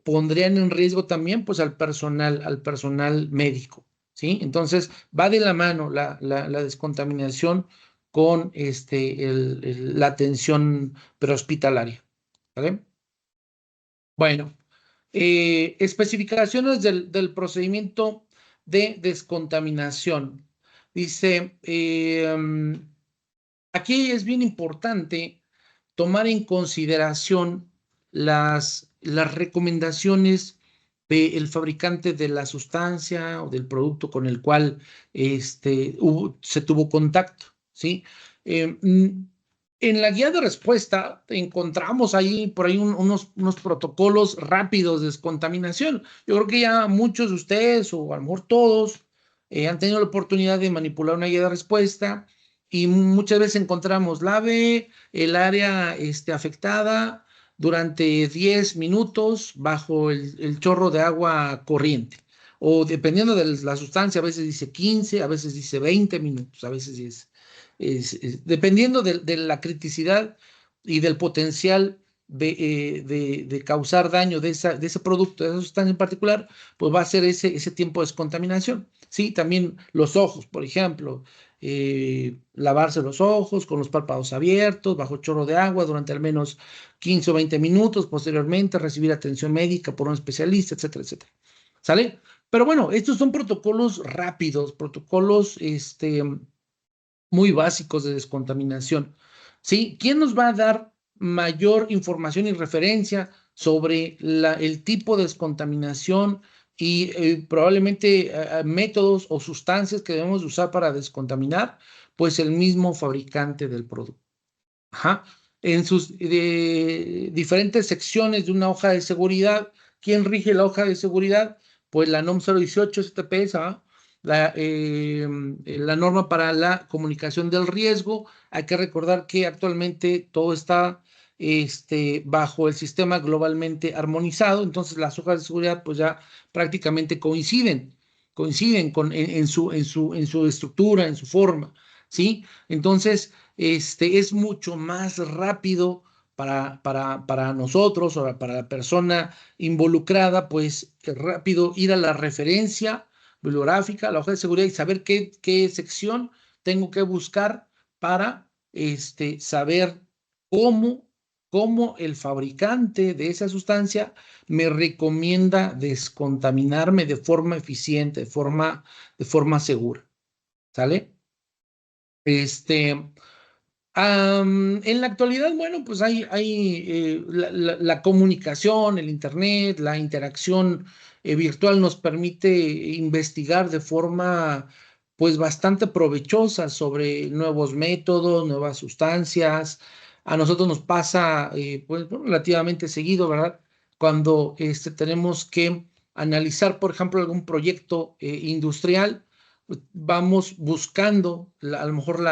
pondrían en riesgo también pues al personal médico, ¿sí? Entonces, va de la mano la descontaminación con la atención prehospitalaria, ¿vale? Bueno, especificaciones del procedimiento de descontaminación. Dice, aquí es bien importante tomar en consideración las recomendaciones del fabricante de la sustancia o del producto con el cual se tuvo contacto, ¿sí? En la guía de respuesta encontramos ahí por ahí unos protocolos rápidos de descontaminación. Yo creo que ya muchos de ustedes, o a lo mejor todos, han tenido la oportunidad de manipular una guía de respuesta, y muchas veces encontramos: lave el área afectada durante 10 minutos bajo el chorro de agua corriente. O dependiendo de la sustancia, a veces dice 15, a veces dice 20 minutos, a veces dependiendo de la criticidad y del potencial de causar daño de ese producto, de esa sustancia en particular, pues va a ser ese tiempo de descontaminación. Sí, también los ojos, por ejemplo, lavarse los ojos con los párpados abiertos, bajo chorro de agua durante al menos 15 o 20 minutos, posteriormente recibir atención médica por un especialista, etcétera, etcétera. ¿Sale? Pero bueno, estos son protocolos rápidos, protocolos muy básicos de descontaminación. ¿Sí? ¿Quién nos va a dar mayor información y referencia sobre el tipo de descontaminación y probablemente métodos o sustancias que debemos usar para descontaminar? Pues el mismo fabricante del producto. Ajá. En sus diferentes secciones de una hoja de seguridad, ¿quién rige la hoja de seguridad? Pues la NOM 018 STPS, la norma para la comunicación del riesgo. Hay que recordar que actualmente todo está bajo el sistema globalmente armonizado, entonces las hojas de seguridad pues ya prácticamente coinciden en su estructura, en su forma, ¿sí? Entonces, es mucho más rápido para nosotros o para la persona involucrada, pues es rápido ir a la referencia bibliográfica, la hoja de seguridad y saber qué sección tengo que buscar para saber cómo, cómo el fabricante de esa sustancia me recomienda descontaminarme de forma eficiente, de forma segura. ¿Sale? En la actualidad, bueno, pues hay la comunicación, el Internet, la interacción virtual nos permite investigar de forma, pues, bastante provechosa sobre nuevos métodos, nuevas sustancias. A nosotros nos pasa, pues, bueno, relativamente seguido, ¿verdad? Cuando tenemos que analizar, por ejemplo, algún proyecto industrial, vamos buscando a lo mejor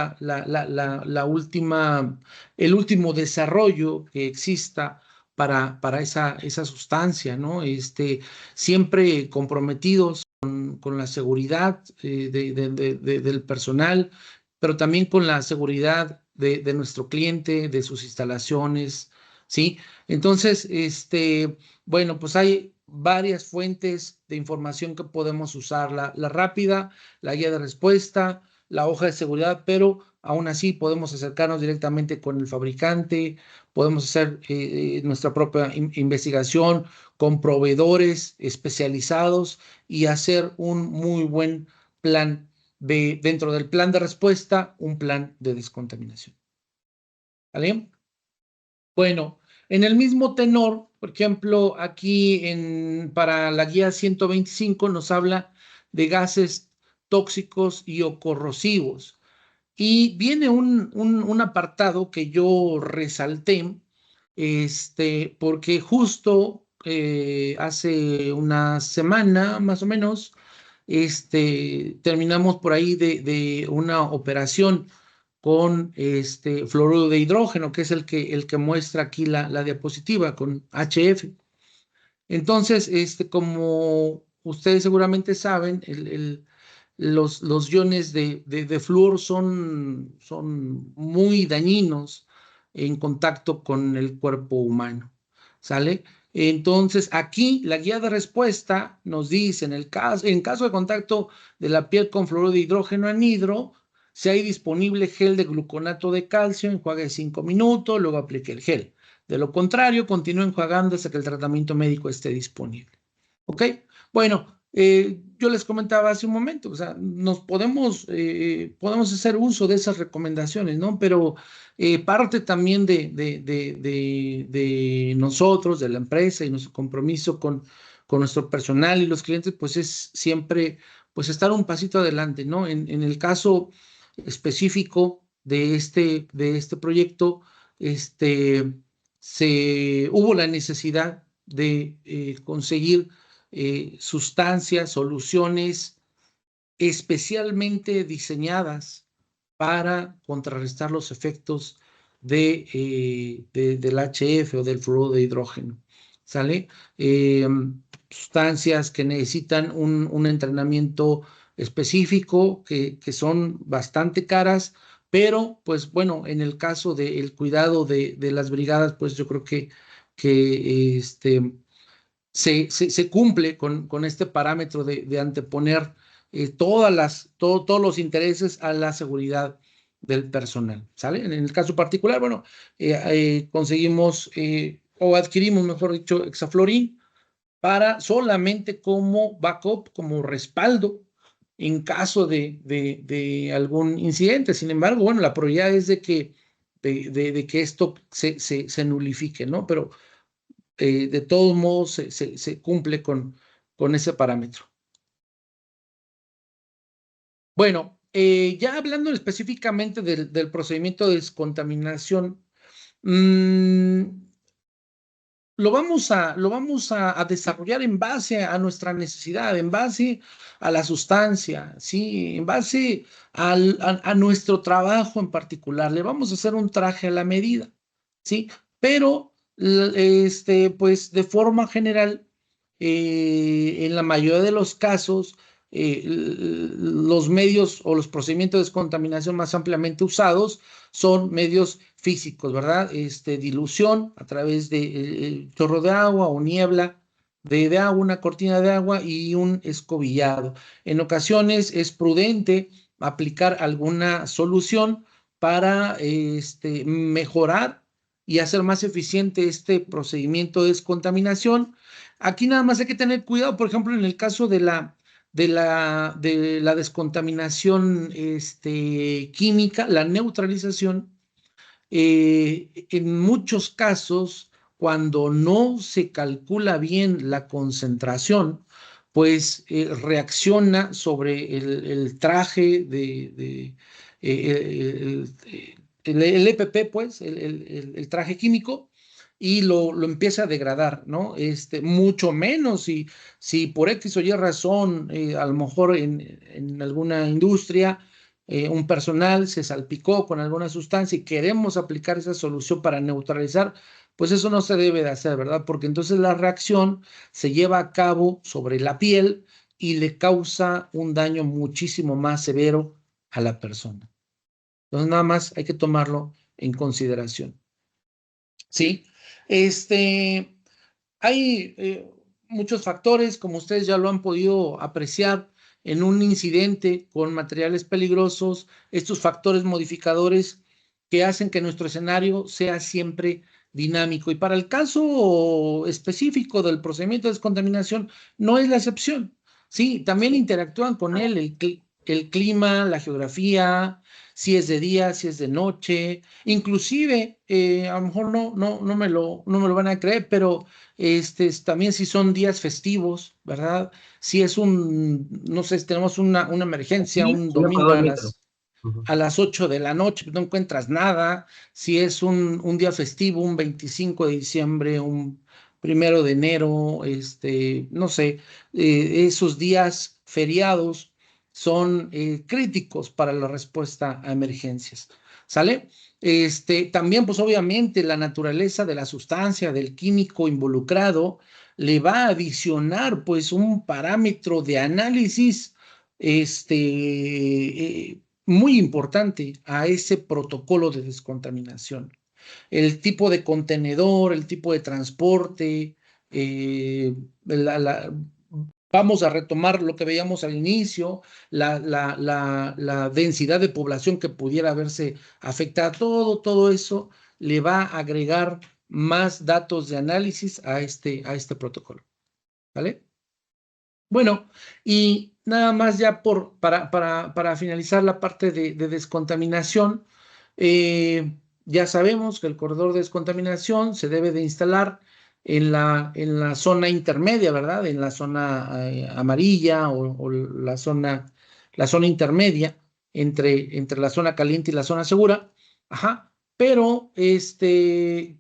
el último desarrollo que exista para esa sustancia, ¿no? Siempre comprometidos con la seguridad del personal, pero también con la seguridad de nuestro cliente, de sus instalaciones, ¿sí? Entonces, bueno, pues hay varias fuentes de información que podemos usar. La rápida, la guía de respuesta, la hoja de seguridad, pero aún así podemos acercarnos directamente con el fabricante, podemos hacer nuestra propia investigación con proveedores especializados y hacer un muy buen plan dentro del plan de respuesta, un plan de descontaminación. ¿Vale? Bueno, en el mismo tenor, por ejemplo, aquí para la guía 125 nos habla de gases tóxicos y o corrosivos. Y viene un apartado que yo resalté, porque justo hace una semana más o menos, terminamos por ahí de una operación con fluoruro de hidrógeno, que es el que muestra aquí la diapositiva con HF. Entonces, como ustedes seguramente saben, los iones de flúor son muy dañinos en contacto con el cuerpo humano, ¿sale? Entonces, aquí la guía de respuesta nos dice, en caso de contacto de la piel con fluoruro de hidrógeno anhidro, si hay disponible gel de gluconato de calcio, enjuague 5 minutos, luego aplique el gel. De lo contrario, continúe enjuagando hasta que el tratamiento médico esté disponible. ¿Ok? Bueno, yo les comentaba hace un momento, o sea, podemos hacer uso de esas recomendaciones, ¿no? Pero parte también de nosotros, de la empresa y nuestro compromiso con nuestro personal y los clientes, pues es siempre, pues estar un pasito adelante, ¿no? En el caso específico de este proyecto, hubo la necesidad de conseguir sustancias, soluciones especialmente diseñadas para contrarrestar los efectos del HF o del fluoruro de hidrógeno. ¿Sale? Sustancias que necesitan un entrenamiento específico, que son bastante caras, pero pues bueno, en el caso del cuidado de las brigadas, pues yo creo que se cumple con este parámetro de anteponer todos los intereses a la seguridad del personal, ¿sale? En el caso particular, bueno, conseguimos o adquirimos, mejor dicho, Exaflorin para solamente como backup, como respaldo en caso de algún incidente. Sin embargo, bueno, la probabilidad es de que esto se nulifique, ¿no? Pero de todos modos se cumple con ese parámetro. Bueno, ya hablando específicamente del procedimiento de descontaminación, lo vamos a desarrollar en base a nuestra necesidad, en base a la sustancia, ¿sí? En base a nuestro trabajo en particular. Le vamos a hacer un traje a la medida, ¿sí? Pero, pues, de forma general, en la mayoría de los casos, los medios o los procedimientos de descontaminación más ampliamente usados son medios físicos, ¿verdad? Dilución a través de chorro de agua o niebla de agua, una cortina de agua y un escobillado. En ocasiones es prudente aplicar alguna solución para mejorar y hacer más eficiente este procedimiento de descontaminación. Aquí nada más hay que tener cuidado, por ejemplo, en el caso de la descontaminación química, la neutralización, en muchos casos, cuando no se calcula bien la concentración, pues reacciona sobre el traje el EPP, pues, el traje químico, y lo empieza a degradar, ¿no? Mucho menos si por X o Y razón, a lo mejor en alguna industria, un personal se salpicó con alguna sustancia y queremos aplicar esa solución para neutralizar, pues eso no se debe de hacer, ¿verdad? Porque entonces la reacción se lleva a cabo sobre la piel y le causa un daño muchísimo más severo a la persona. Entonces nada más hay que tomarlo en consideración. ¿Sí? Hay muchos factores, como ustedes ya lo han podido apreciar, en un incidente con materiales peligrosos, estos factores modificadores que hacen que nuestro escenario sea siempre dinámico. Y para el caso específico del procedimiento de descontaminación, no es la excepción. Sí, también interactúan con él el clima, la geografía, si es de día, si es de noche, inclusive, a lo mejor no me lo van a creer, pero también si son días festivos, ¿verdad? Si es no sé, si tenemos una emergencia Sí, un sí me domingo acuerdo a del micro. las, a las 8 de la noche, no encuentras nada. Si es un día festivo, un 25 de diciembre, un 1 de enero, no sé, esos días feriados son críticos para la respuesta a emergencias. ¿Sale? También, pues obviamente, la naturaleza de la sustancia, del químico involucrado, le va a adicionar, pues, un parámetro de análisis, muy importante a ese protocolo de descontaminación. El tipo de contenedor, el tipo de transporte, eh, vamos a retomar lo que veíamos al inicio, la densidad de población que pudiera verse afectada, todo eso le va a agregar más datos de análisis a este protocolo. ¿Vale? Bueno, y nada más ya para finalizar la parte de descontaminación, ya sabemos que el corredor de descontaminación se debe de instalar en la zona intermedia, ¿verdad? En la zona amarilla o la zona intermedia entre la zona caliente y la zona segura. Ajá. Pero,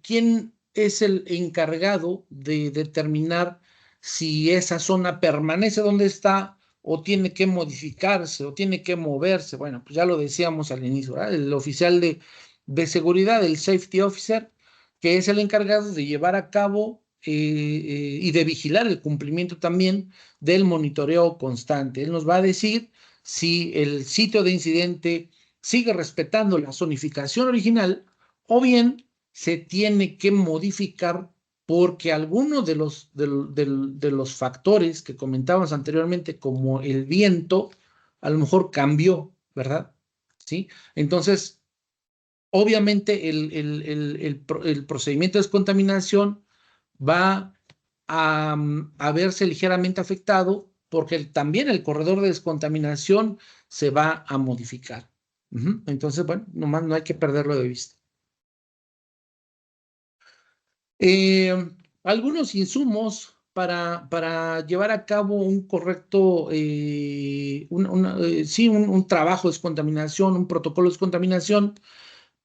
¿quién es el encargado de determinar si esa zona permanece donde está o tiene que modificarse o tiene que moverse? Bueno, pues ya lo decíamos al inicio, ¿verdad? El oficial de seguridad, el safety officer, que es el encargado de llevar a cabo y de vigilar el cumplimiento también del monitoreo constante. Él nos va a decir si el sitio de incidente sigue respetando la zonificación original o bien se tiene que modificar porque algunos de los factores que comentábamos anteriormente, como el viento, a lo mejor cambió, ¿verdad? ¿Sí? Entonces, obviamente el procedimiento de descontaminación va a verse ligeramente afectado porque también el corredor de descontaminación se va a modificar. Entonces, bueno, nomás no hay que perderlo de vista. Algunos insumos para llevar a cabo un correcto, sí, un trabajo de descontaminación, un protocolo de descontaminación,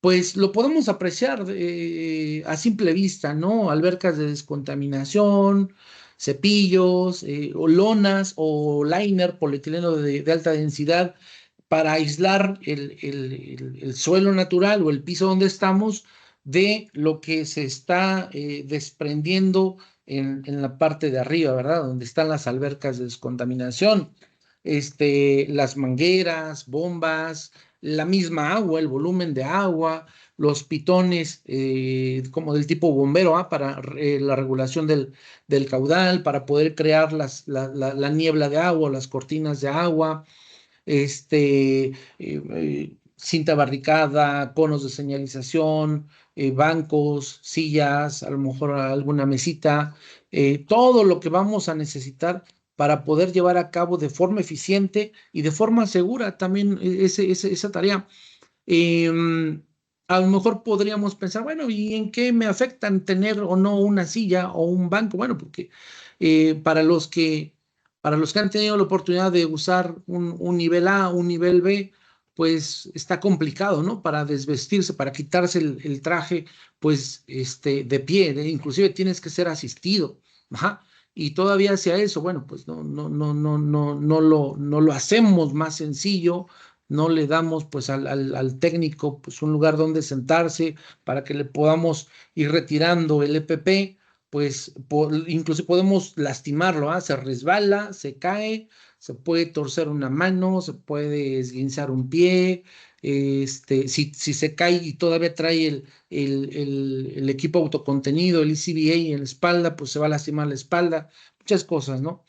pues lo podemos apreciar a simple vista, ¿no? Albercas de descontaminación, cepillos, o lonas o liner, polietileno de alta densidad, para aislar el suelo natural o el piso donde estamos de lo que se está desprendiendo en la parte de arriba, ¿verdad? Donde están las albercas de descontaminación, las mangueras, bombas, la misma agua, el volumen de agua, los pitones como del tipo bombero, para la regulación del caudal, para poder crear la niebla de agua, las cortinas de agua, cinta barricada, conos de señalización, bancos, sillas, a lo mejor alguna mesita, todo lo que vamos a necesitar para poder llevar a cabo de forma eficiente y de forma segura también esa tarea. A lo mejor podríamos pensar, bueno, ¿y en qué me afectan tener o no una silla o un banco? Bueno, porque eh, para los que, para los que han tenido la oportunidad de usar un nivel A, un nivel B, pues está complicado, ¿no? Para desvestirse, para quitarse el traje, pues, de pie, inclusive tienes que ser asistido. Ajá. Y todavía hacia eso, bueno, pues no lo hacemos más sencillo, no le damos pues al técnico pues un lugar donde sentarse para que le podamos ir retirando el EPP, pues incluso podemos lastimarlo, se resbala, se cae, se puede torcer una mano, se puede esguinzar un pie, si se cae y todavía trae el equipo autocontenido, el ECBA en la espalda, pues se va a lastimar la espalda, muchas cosas, ¿no?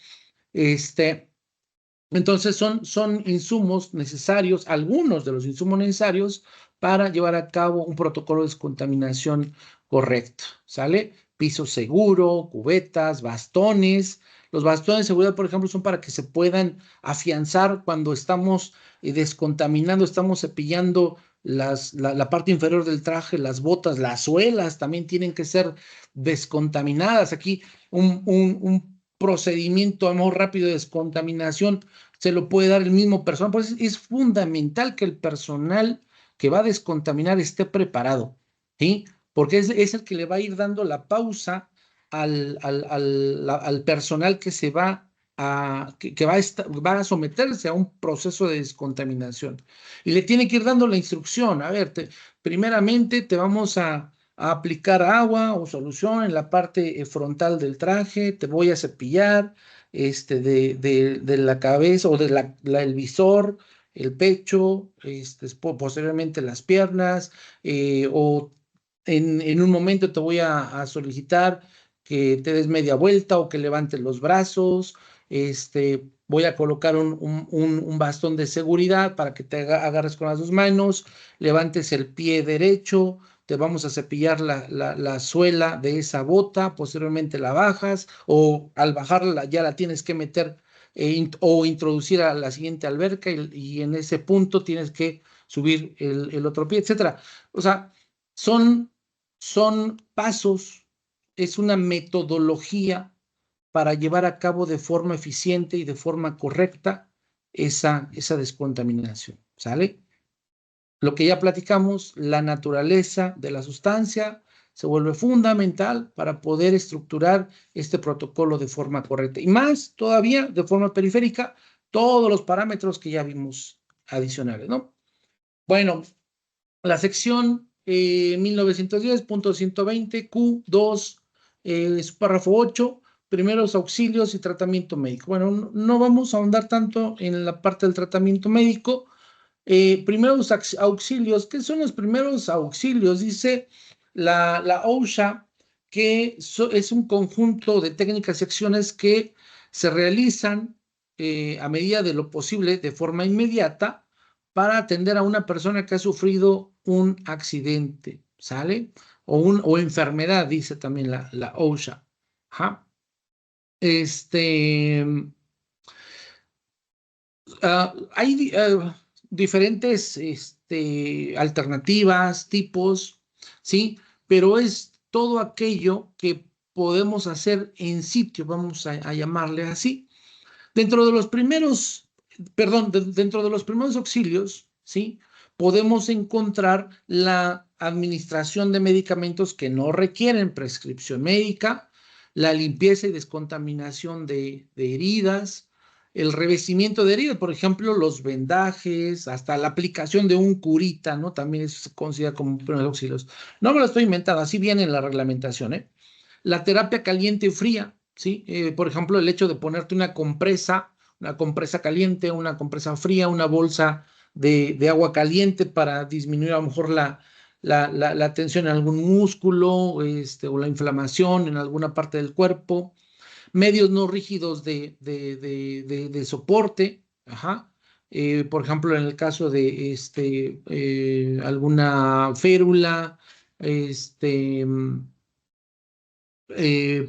Entonces son insumos necesarios, algunos de los insumos necesarios para llevar a cabo un protocolo de descontaminación correcto, ¿sale? Piso seguro, cubetas, bastones. Los bastones de seguridad, por ejemplo, son para que se puedan afianzar cuando estamos descontaminando, estamos cepillando la parte inferior del traje, las botas, las suelas también tienen que ser descontaminadas. Aquí un procedimiento a lo mejor rápido de descontaminación se lo puede dar el mismo personal. Pues es fundamental que el personal que va a descontaminar esté preparado, ¿sí? Porque es el que le va a ir dando la pausa al personal que se va que va a someterse a un proceso de descontaminación. Y le tiene que ir dando la instrucción. A ver, primeramente te vamos a aplicar agua o solución en la parte frontal del traje, te voy a cepillar de la cabeza o el visor, el pecho, posteriormente las piernas, o en un momento te voy a solicitar que te des media vuelta o que levantes los brazos, voy a colocar un bastón de seguridad para que te agarres con las dos manos, levantes el pie derecho, te vamos a cepillar la suela de esa bota, posteriormente la bajas o al bajarla ya la tienes que meter o introducir a la siguiente alberca y en ese punto tienes que subir el otro pie, etcétera. O sea, son pasos, es una metodología para llevar a cabo de forma eficiente y de forma correcta esa descontaminación, ¿sale? Lo que ya platicamos, la naturaleza de la sustancia se vuelve fundamental para poder estructurar este protocolo de forma correcta. Y más todavía, de forma periférica, todos los parámetros que ya vimos adicionales, ¿no? Bueno, la sección 1910.120 Q2, su párrafo 8, primeros auxilios y tratamiento médico. Bueno, no vamos a ahondar tanto en la parte del tratamiento médico. Primeros auxilios, ¿qué son los primeros auxilios? Dice la OSHA que es un conjunto de técnicas y acciones que se realizan a medida de lo posible de forma inmediata para atender a una persona que ha sufrido un accidente, ¿sale? O enfermedad, dice también la OSHA. Ajá. Este, hay diferentes alternativas, tipos, ¿sí? Pero es todo aquello que podemos hacer en sitio, vamos a llamarle así. Dentro de los primeros, perdón, dentro de los primeros auxilios, ¿sí? Podemos encontrar la administración de medicamentos que no requieren prescripción médica, la limpieza y descontaminación de heridas, el revestimiento de heridas, por ejemplo, los vendajes, hasta la aplicación de un curita, ¿no? También es considerado como primeros auxilios. No me lo estoy inventando, así viene en la reglamentación, ¿eh? La terapia caliente y fría, ¿sí? Por ejemplo, el hecho de ponerte una compresa caliente, una compresa fría, una bolsa de agua caliente para disminuir a lo mejor la tensión en algún músculo, o la inflamación en alguna parte del cuerpo, medios no rígidos de soporte, ajá. Por ejemplo, en el caso de alguna férula, este,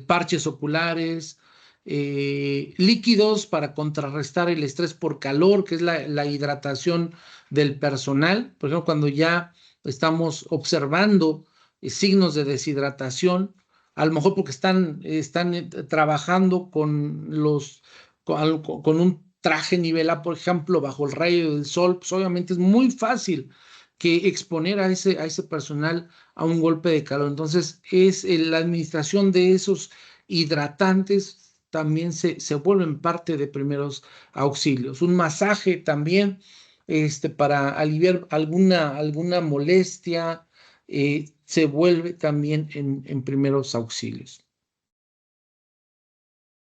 parches oculares, líquidos para contrarrestar el estrés por calor, que es la hidratación del personal. Por ejemplo, cuando ya estamos observando signos de deshidratación, a lo mejor porque están trabajando con un traje nivel A, por ejemplo, bajo el rayo del sol, pues obviamente es muy fácil que exponer a ese personal a un golpe de calor. Entonces, la administración de esos hidratantes también se vuelven parte de primeros auxilios. Un masaje también, para aliviar alguna molestia, se vuelve también en primeros auxilios.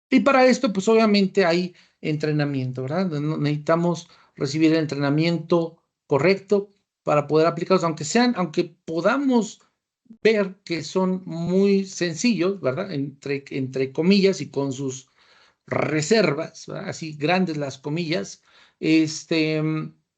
Y para esto, pues obviamente hay entrenamiento, ¿verdad? Necesitamos recibir el entrenamiento correcto para poder aplicarlos, aunque podamos ver que son muy sencillos, ¿verdad? Entre comillas y con sus reservas, ¿verdad? Así grandes las comillas, este,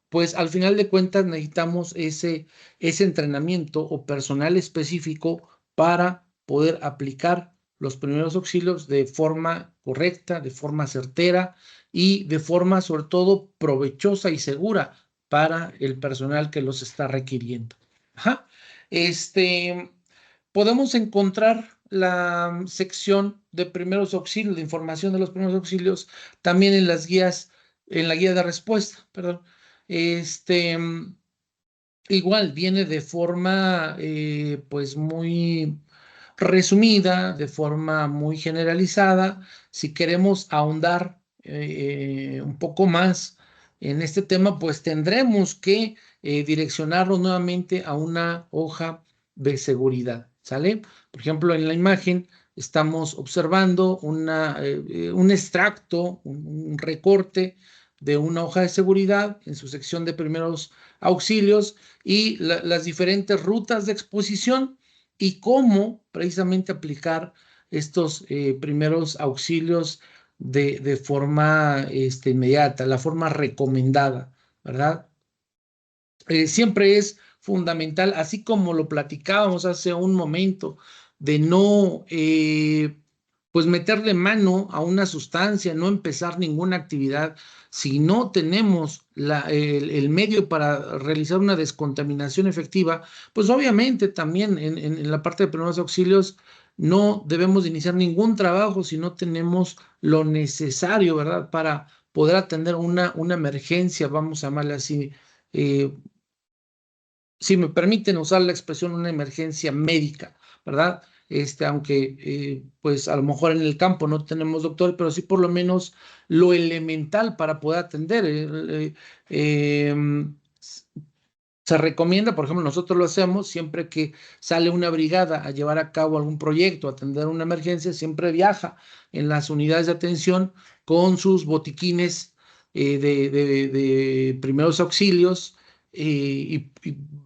pues al final de cuentas necesitamos ese entrenamiento o personal específico para poder aplicar los primeros auxilios de forma correcta, de forma certera y de forma sobre todo provechosa y segura para el personal que los está requiriendo. Ajá. Podemos encontrar la sección de primeros auxilios, de información de los primeros auxilios, también en las guías, en la guía de respuesta, perdón. Igual viene de forma, pues muy resumida, de forma muy generalizada. Si queremos ahondar un poco más en este tema, pues tendremos que direccionarlo nuevamente a una hoja de seguridad, ¿sale? Por ejemplo, en la imagen estamos observando un extracto, un recorte de una hoja de seguridad en su sección de primeros auxilios y las diferentes rutas de exposición y cómo precisamente aplicar estos primeros auxilios de forma inmediata, la forma recomendada, ¿verdad? Siempre es fundamental, así como lo platicábamos hace un momento, de no pues meterle mano a una sustancia, no empezar ninguna actividad, si no tenemos el medio para realizar una descontaminación efectiva, pues obviamente también en la parte de primeros auxilios no debemos iniciar ningún trabajo si no tenemos lo necesario, ¿verdad? Para poder atender una emergencia, vamos a llamarle así, eh, si me permiten usar la expresión, una emergencia médica, ¿verdad? Aunque pues a lo mejor en el campo no tenemos doctor, pero sí por lo menos lo elemental para poder atender. Se recomienda, por ejemplo, nosotros lo hacemos siempre que sale una brigada a llevar a cabo algún proyecto, a atender una emergencia, siempre viaja en las unidades de atención con sus botiquines de primeros auxilios, y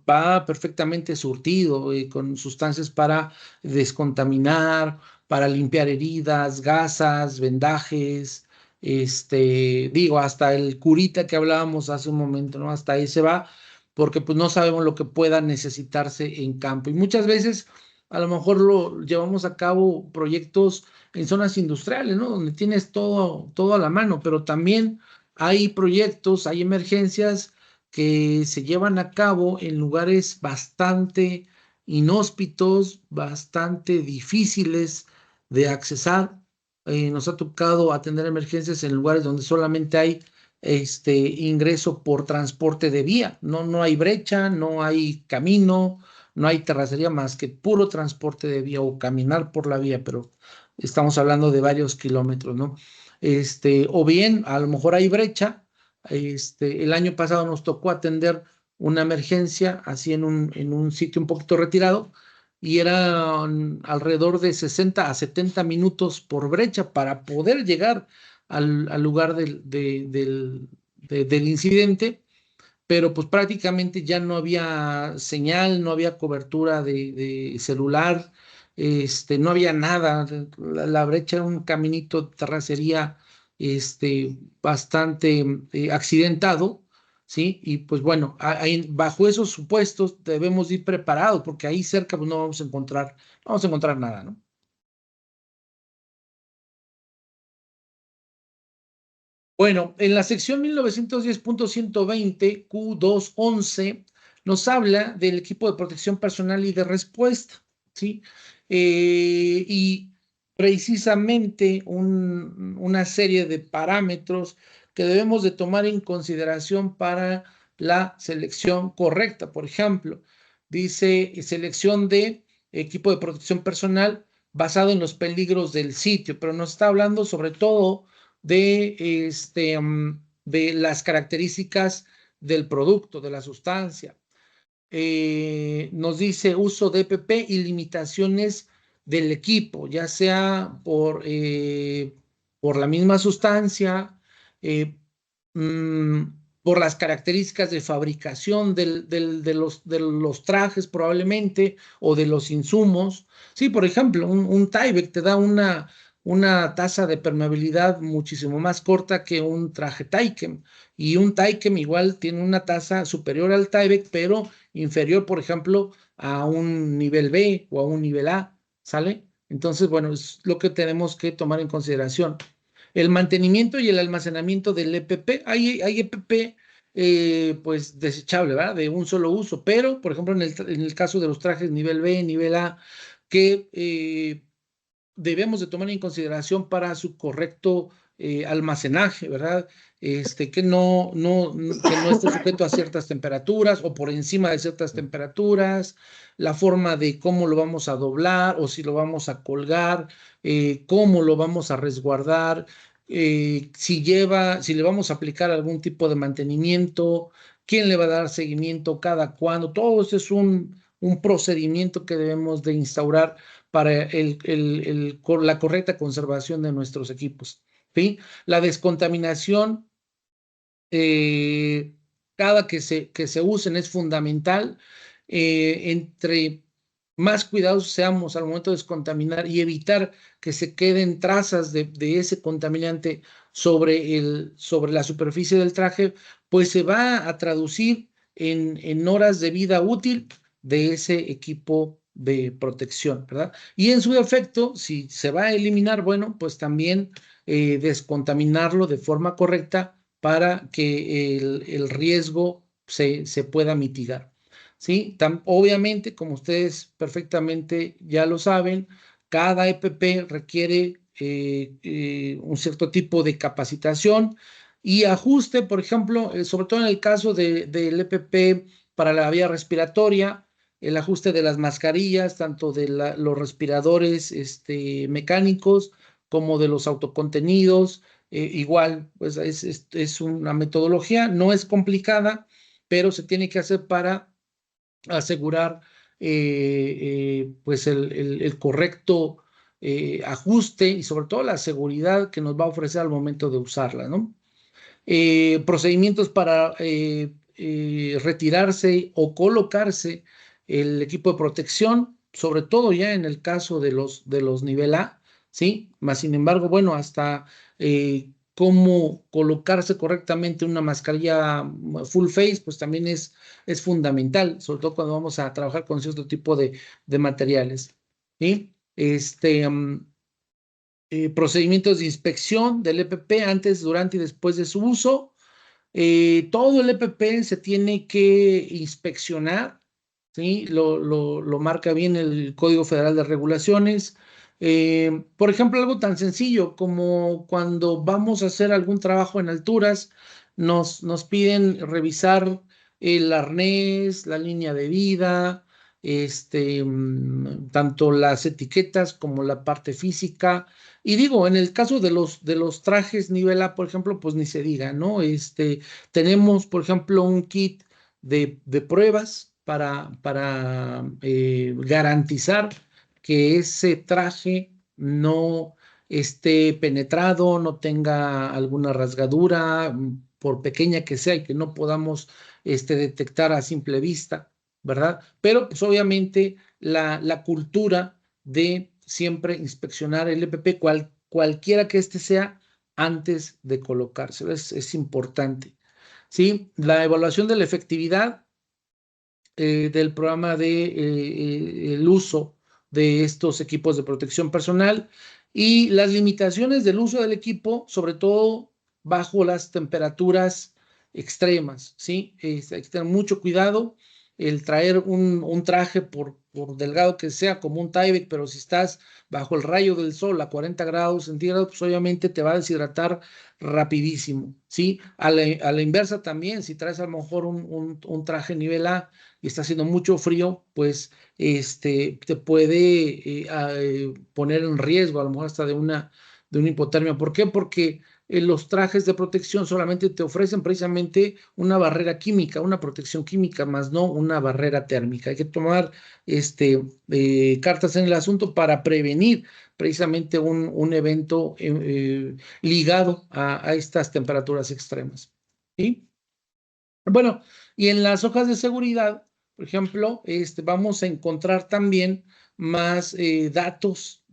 va perfectamente surtido con sustancias para descontaminar, para limpiar heridas, gasas, vendajes, digo, hasta el curita que hablábamos hace un momento, ¿no? Hasta ahí se va, porque pues no sabemos lo que pueda necesitarse en campo. Y muchas veces a lo mejor lo llevamos a cabo proyectos en zonas industriales, ¿no? Donde tienes todo a la mano, pero también hay proyectos, hay emergencias que se llevan a cabo en lugares bastante inhóspitos, bastante difíciles de accesar. Nos ha tocado atender emergencias en lugares donde solamente hay ingreso por transporte de vía. No hay brecha, no hay camino, no hay terracería más que puro transporte de vía o caminar por la vía, pero estamos hablando de varios kilómetros, ¿no? O bien, a lo mejor hay brecha. El año pasado nos tocó atender una emergencia así en un sitio un poquito retirado y eran alrededor de 60 a 70 minutos por brecha para poder llegar al lugar del incidente, pero pues prácticamente ya no había señal, no había cobertura de celular, no había nada. La brecha era un caminito de terracería, bastante accidentado, ¿sí? Y pues bueno, bajo esos supuestos debemos ir preparados, porque ahí cerca pues no vamos a encontrar nada, ¿no? Bueno, en la sección 1910.120 Q211 nos habla del equipo de protección personal y de respuesta, ¿sí? Y precisamente una serie de parámetros que debemos de tomar en consideración para la selección correcta. Por ejemplo, dice selección de equipo de protección personal basado en los peligros del sitio, pero nos está hablando sobre todo de las características del producto, de la sustancia. Nos dice uso de EPP y limitaciones del equipo, ya sea por la misma sustancia, eh, mm, por las características de fabricación de los trajes probablemente, o de los insumos. Sí, por ejemplo, un Tyvek te da una tasa de permeabilidad muchísimo más corta que un traje Taikem, y un Taikem igual tiene una tasa superior al Tyvek, pero inferior, por ejemplo, a un nivel B o a un nivel A, ¿sale? Entonces, bueno, es lo que tenemos que tomar en consideración. El mantenimiento y el almacenamiento del EPP. Hay EPP, pues desechable, ¿verdad? De un solo uso, pero, por ejemplo, en el caso de los trajes nivel B, nivel A, que debemos de tomar en consideración para su correcto almacenaje, ¿verdad? Que no esté sujeto a ciertas temperaturas o por encima de ciertas temperaturas, la forma de cómo lo vamos a doblar o si lo vamos a colgar, cómo lo vamos a resguardar, si le vamos a aplicar algún tipo de mantenimiento, quién le va a dar seguimiento, cada cuándo. Todo eso es un procedimiento que debemos de instaurar para la correcta conservación de nuestros equipos, ¿sí? La descontaminación, eh, cada que se usen es fundamental. Entre más cuidadosos seamos al momento de descontaminar y evitar que se queden trazas de ese contaminante sobre la superficie del traje, pues se va a traducir en horas de vida útil de ese equipo de protección, ¿verdad? Y en su defecto, si se va a eliminar, bueno, pues también descontaminarlo de forma correcta para que el riesgo se pueda mitigar, ¿sí? Obviamente, como ustedes perfectamente ya lo saben, cada EPP requiere un cierto tipo de capacitación y ajuste. Por ejemplo, sobre todo en el caso del EPP para la vía respiratoria, el ajuste de las mascarillas, tanto de los respiradores mecánicos como de los autocontenidos. Igual, pues es una metodología, no es complicada, pero se tiene que hacer para asegurar pues el correcto ajuste y sobre todo la seguridad que nos va a ofrecer al momento de usarla, ¿no? Procedimientos para retirarse o colocarse el equipo de protección, sobre todo ya en el caso de los nivel A, ¿sí? Más sin embargo, bueno, hasta cómo colocarse correctamente una mascarilla full face, pues también es fundamental, sobre todo cuando vamos a trabajar con cierto tipo de materiales, ¿sí? Procedimientos de inspección del EPP antes, durante y después de su uso. Todo el EPP se tiene que inspeccionar, ¿sí? Lo marca bien el Código Federal de Regulaciones. Por ejemplo, algo tan sencillo como cuando vamos a hacer algún trabajo en alturas, nos piden revisar el arnés, la línea de vida, tanto las etiquetas como la parte física. Y digo, en el caso de los trajes nivel A, por ejemplo, pues ni se diga, ¿no? Tenemos, por ejemplo, un kit de pruebas para garantizar que ese traje no esté penetrado, no tenga alguna rasgadura, por pequeña que sea, y que no podamos detectar a simple vista, ¿verdad? Pero pues obviamente la cultura de siempre inspeccionar el EPP, cualquiera que este sea, antes de colocárselo, es importante. ¿Sí? La evaluación de la efectividad del programa de el uso de estos equipos de protección personal y las limitaciones del uso del equipo, sobre todo bajo las temperaturas extremas, ¿sí? Hay que tener mucho cuidado el traer un traje por delgado que sea, como un Tyvek, pero si estás bajo el rayo del sol a 40 grados centígrados, pues obviamente te va a deshidratar rapidísimo, ¿sí? A la inversa también, si traes a lo mejor un traje nivel A y está haciendo mucho frío, pues te puede poner en riesgo, a lo mejor hasta de una hipotermia. ¿Por qué? Porque los trajes de protección solamente te ofrecen precisamente una barrera química, una protección química, más no una barrera térmica. Hay que tomar cartas en el asunto para prevenir precisamente un evento ligado a estas temperaturas extremas. ¿Sí? Bueno, y en las hojas de seguridad, por ejemplo, vamos a encontrar también más datos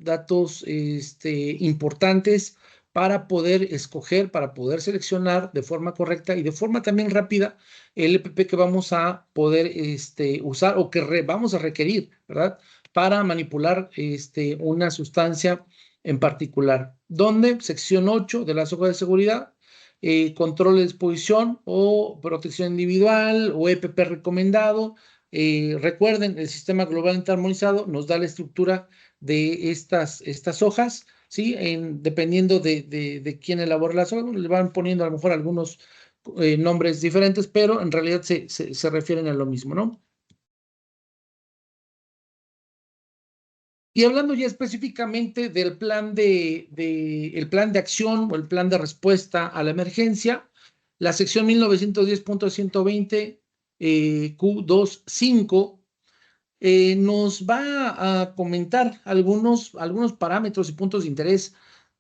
importantes para poder escoger, para poder seleccionar de forma correcta y de forma también rápida el EPP que vamos a poder usar o que vamos a requerir, ¿verdad? Para manipular una sustancia en particular. ¿Dónde? Sección 8 de las hojas de seguridad. Control de exposición o protección individual o EPP recomendado. Recuerden, el sistema global armonizado nos da la estructura de estas hojas, ¿sí? Dependiendo de quién elabora las hojas, le van poniendo a lo mejor algunos nombres diferentes, pero en realidad se refieren a lo mismo, ¿no? Y hablando ya específicamente del el plan de acción o el plan de respuesta a la emergencia, la sección 1910.120 Q25 nos va a comentar algunos parámetros y puntos de interés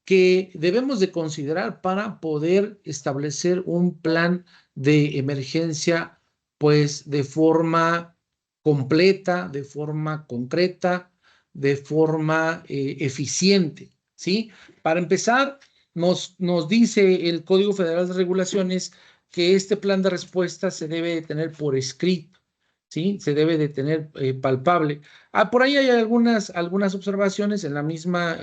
que debemos de considerar para poder establecer un plan de emergencia, pues de forma completa, de forma concreta, de forma eficiente, ¿sí? Para empezar, nos dice el Código Federal de Regulaciones que este plan de respuesta se debe de tener por escrito, ¿sí? Se debe de tener palpable. Por ahí hay algunas observaciones en la misma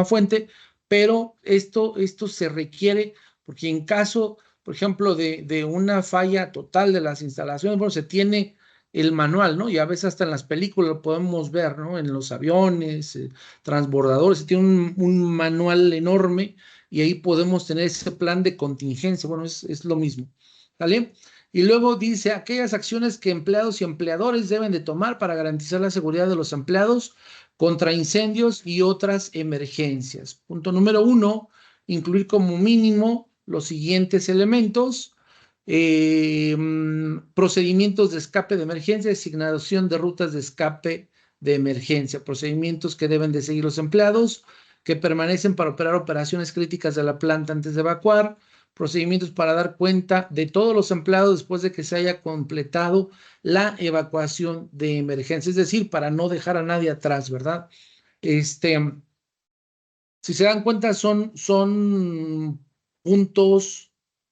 fuente, pero esto se requiere porque en caso, por ejemplo, de una falla total de las instalaciones, bueno, se tiene el manual, ¿no? Y a veces hasta en las películas lo podemos ver, ¿no? En los aviones, transbordadores, se tiene un manual enorme y ahí podemos tener ese plan de contingencia. Bueno, es lo mismo, ¿vale? Y luego dice aquellas acciones que empleados y empleadores deben de tomar para garantizar la seguridad de los empleados contra incendios y otras emergencias. Punto número 1, incluir como mínimo los siguientes elementos. Procedimientos de escape de emergencia, designación de rutas de escape de emergencia, procedimientos que deben de seguir los empleados que permanecen para operar operaciones críticas de la planta antes de evacuar, procedimientos para dar cuenta de todos los empleados después de que se haya completado la evacuación de emergencia, es decir, para no dejar a nadie atrás, ¿verdad? Si se dan cuenta, son puntos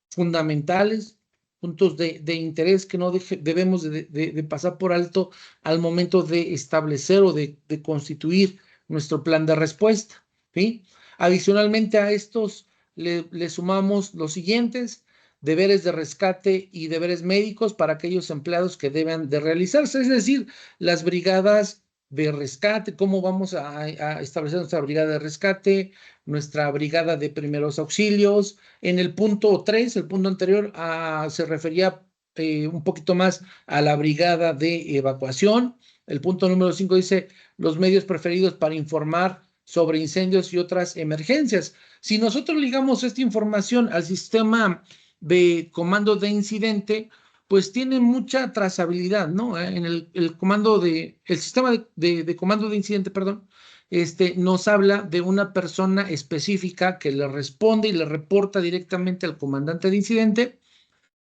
fundamentales, puntos de interés que no debemos de pasar por alto al momento de establecer o de constituir nuestro plan de respuesta, ¿sí? Adicionalmente a estos, le sumamos los siguientes: deberes de rescate y deberes médicos para aquellos empleados que deben de realizarse, es decir, las brigadas de rescate, cómo vamos a establecer nuestra brigada de rescate, nuestra brigada de primeros auxilios. En el punto 3, el punto anterior, se refería un poquito más a la brigada de evacuación. El punto número 5 dice los medios preferidos para informar sobre incendios y otras emergencias. Si nosotros ligamos esta información al sistema de comando de incidente, pues tiene mucha trazabilidad, ¿no? En el sistema de comando de incidente, perdón, nos habla de una persona específica que le responde y le reporta directamente al comandante de incidente,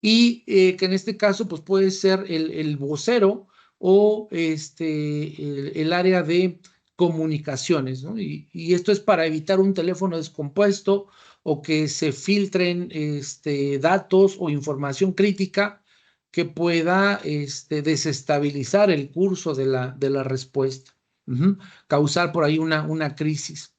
y que en este caso pues puede ser el vocero o el área de comunicaciones, ¿no? Y esto es para evitar un teléfono descompuesto o que se filtren datos o información crítica que pueda desestabilizar el curso de la respuesta, causar por ahí una crisis.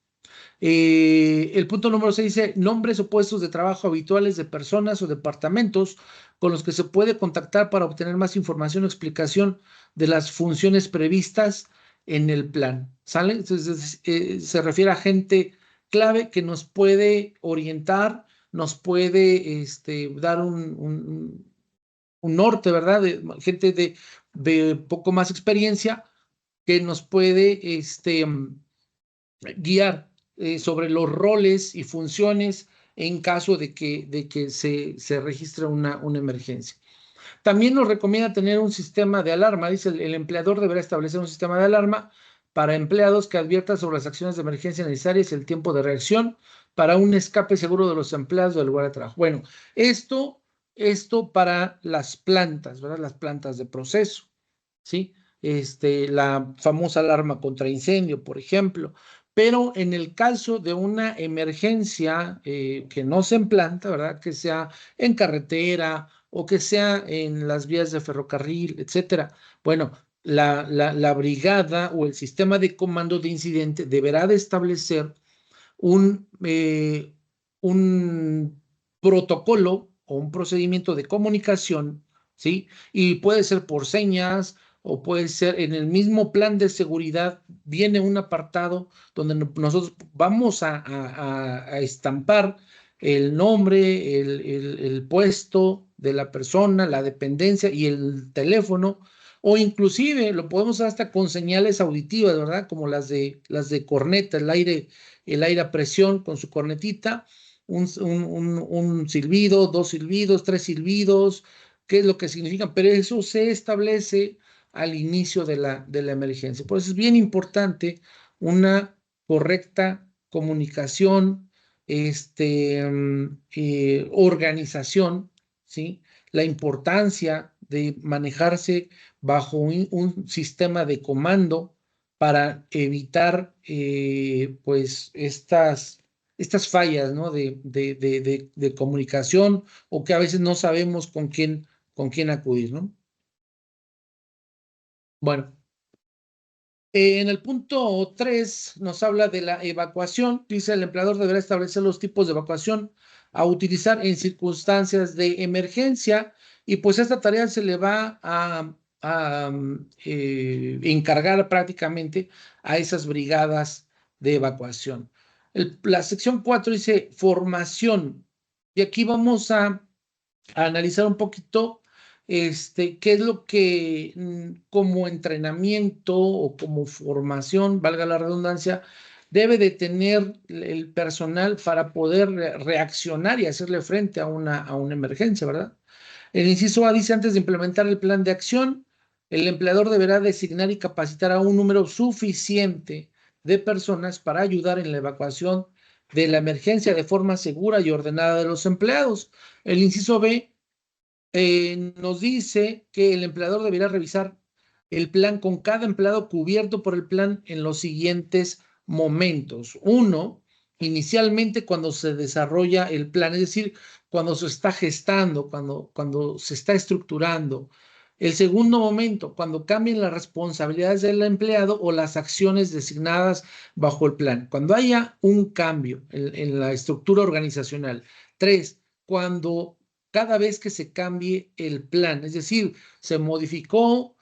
El punto número 6 dice nombres o puestos de trabajo habituales de personas o departamentos con los que se puede contactar para obtener más información o explicación de las funciones previstas en el plan. ¿Sale? Entonces, se refiere a gente clave que nos puede orientar, nos puede dar un norte, ¿verdad? Gente de poco más experiencia que nos puede guiar sobre los roles y funciones en caso de que se registre una emergencia. También nos recomienda tener un sistema de alarma. Dice, el empleador deberá establecer un sistema de alarma para empleados que advierta sobre las acciones de emergencia necesarias y el tiempo de reacción para un escape seguro de los empleados del lugar de trabajo. Bueno, esto para las plantas, ¿verdad? Las plantas de proceso, ¿sí? La famosa alarma contra incendio, por ejemplo. Pero en el caso de una emergencia que no se implanta, ¿verdad? Que sea en carretera o que sea en las vías de ferrocarril, etcétera. Bueno, la brigada o el sistema de comando de incidente deberá de establecer un protocolo o un procedimiento de comunicación, ¿sí? Y puede ser por señas o puede ser en el mismo plan de seguridad, viene un apartado donde nosotros vamos a estampar el nombre, el puesto de la persona, la dependencia y el teléfono, o inclusive lo podemos hacer hasta con señales auditivas, ¿verdad? Como las de corneta, el aire a presión con su cornetita, un silbido, 2 silbidos, 3 silbidos, qué es lo que significan, pero eso se establece al inicio de la emergencia. Por eso es bien importante una correcta comunicación, organización, ¿sí? La importancia de manejarse bajo un sistema de comando para evitar pues estas fallas, ¿no? de comunicación, o que a veces no sabemos con quién acudir, ¿no? Bueno, en el punto 3 nos habla de la evacuación. Dice, el empleador deberá establecer los tipos de evacuación a utilizar en circunstancias de emergencia, y pues esta tarea se le va a encargar prácticamente a esas brigadas de evacuación. La sección 4 dice formación, y aquí vamos a analizar un poquito qué es lo que como entrenamiento o como formación, valga la redundancia, debe de tener el personal para poder reaccionar y hacerle frente a una emergencia, ¿verdad? El inciso A dice, antes de implementar el plan de acción, el empleador deberá designar y capacitar a un número suficiente de personas para ayudar en la evacuación de la emergencia de forma segura y ordenada de los empleados. El inciso B nos dice que el empleador deberá revisar el plan con cada empleado cubierto por el plan en los siguientes momentos. Uno, inicialmente cuando se desarrolla el plan, es decir, cuando se está gestando, cuando se está estructurando. El segundo momento, cuando cambien las responsabilidades del empleado o las acciones designadas bajo el plan. Cuando haya un cambio en la estructura organizacional. Tres, cuando cada vez que se cambie el plan, es decir, se modificó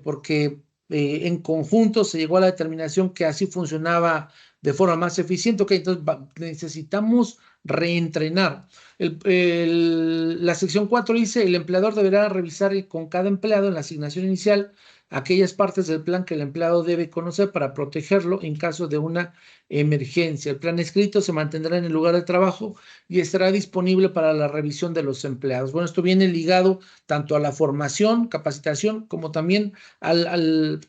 porque en conjunto se llegó a la determinación que así funcionaba de forma más eficiente. Ok, entonces necesitamos reentrenar. La sección 4 dice, el empleador deberá revisar con cada empleado en la asignación inicial aquellas partes del plan que el empleado debe conocer para protegerlo en caso de una emergencia. El plan escrito se mantendrá en el lugar de trabajo y estará disponible para la revisión de los empleados. Bueno, esto viene ligado tanto a la formación, capacitación, como también al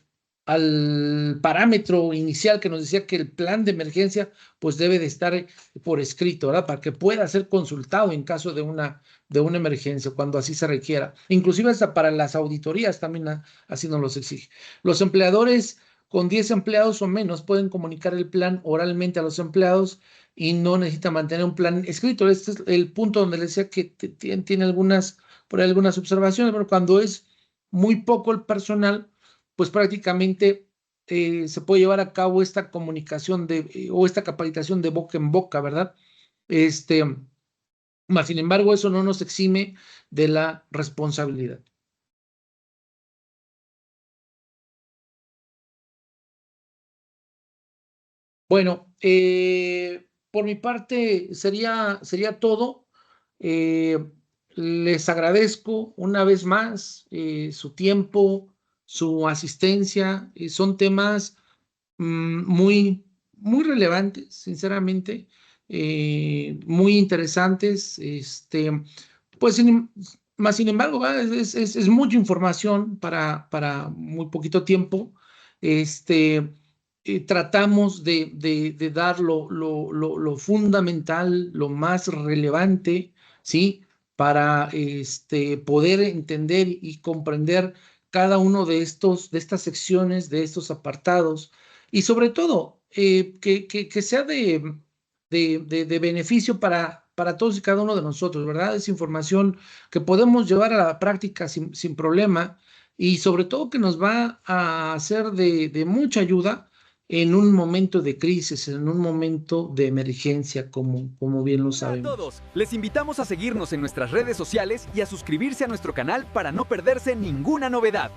parámetro inicial que nos decía que el plan de emergencia pues debe de estar por escrito, ¿verdad? Para que pueda ser consultado en caso de una emergencia, cuando así se requiera. Inclusive hasta para las auditorías también así nos los exige. Los empleadores con 10 empleados o menos pueden comunicar el plan oralmente a los empleados y no necesita mantener un plan escrito. Este es el punto donde le decía que tiene por ahí algunas observaciones, pero cuando es muy poco el personal, pues prácticamente se puede llevar a cabo esta comunicación o esta capacitación de boca en boca, ¿verdad? Más sin embargo, eso no nos exime de la responsabilidad. Bueno, por mi parte sería todo. Eh, Les agradezco una vez más su tiempo, su asistencia. Son temas muy relevantes, sinceramente, muy interesantes. Pues, más sin embargo, ¿verdad? Es mucha información para muy poquito tiempo. Tratamos de dar lo fundamental, lo más relevante, ¿sí? Para poder entender y comprender cada uno de estas secciones, de estos apartados, y sobre todo que sea de beneficio para todos y cada uno de nosotros, ¿verdad? Es información que podemos llevar a la práctica sin problema, y sobre todo que nos va a ser de mucha ayuda en un momento de crisis, en un momento de emergencia, como bien lo Hola a sabemos. todos, les invitamos a seguirnos en nuestras redes sociales y a suscribirse a nuestro canal para no perderse ninguna novedad.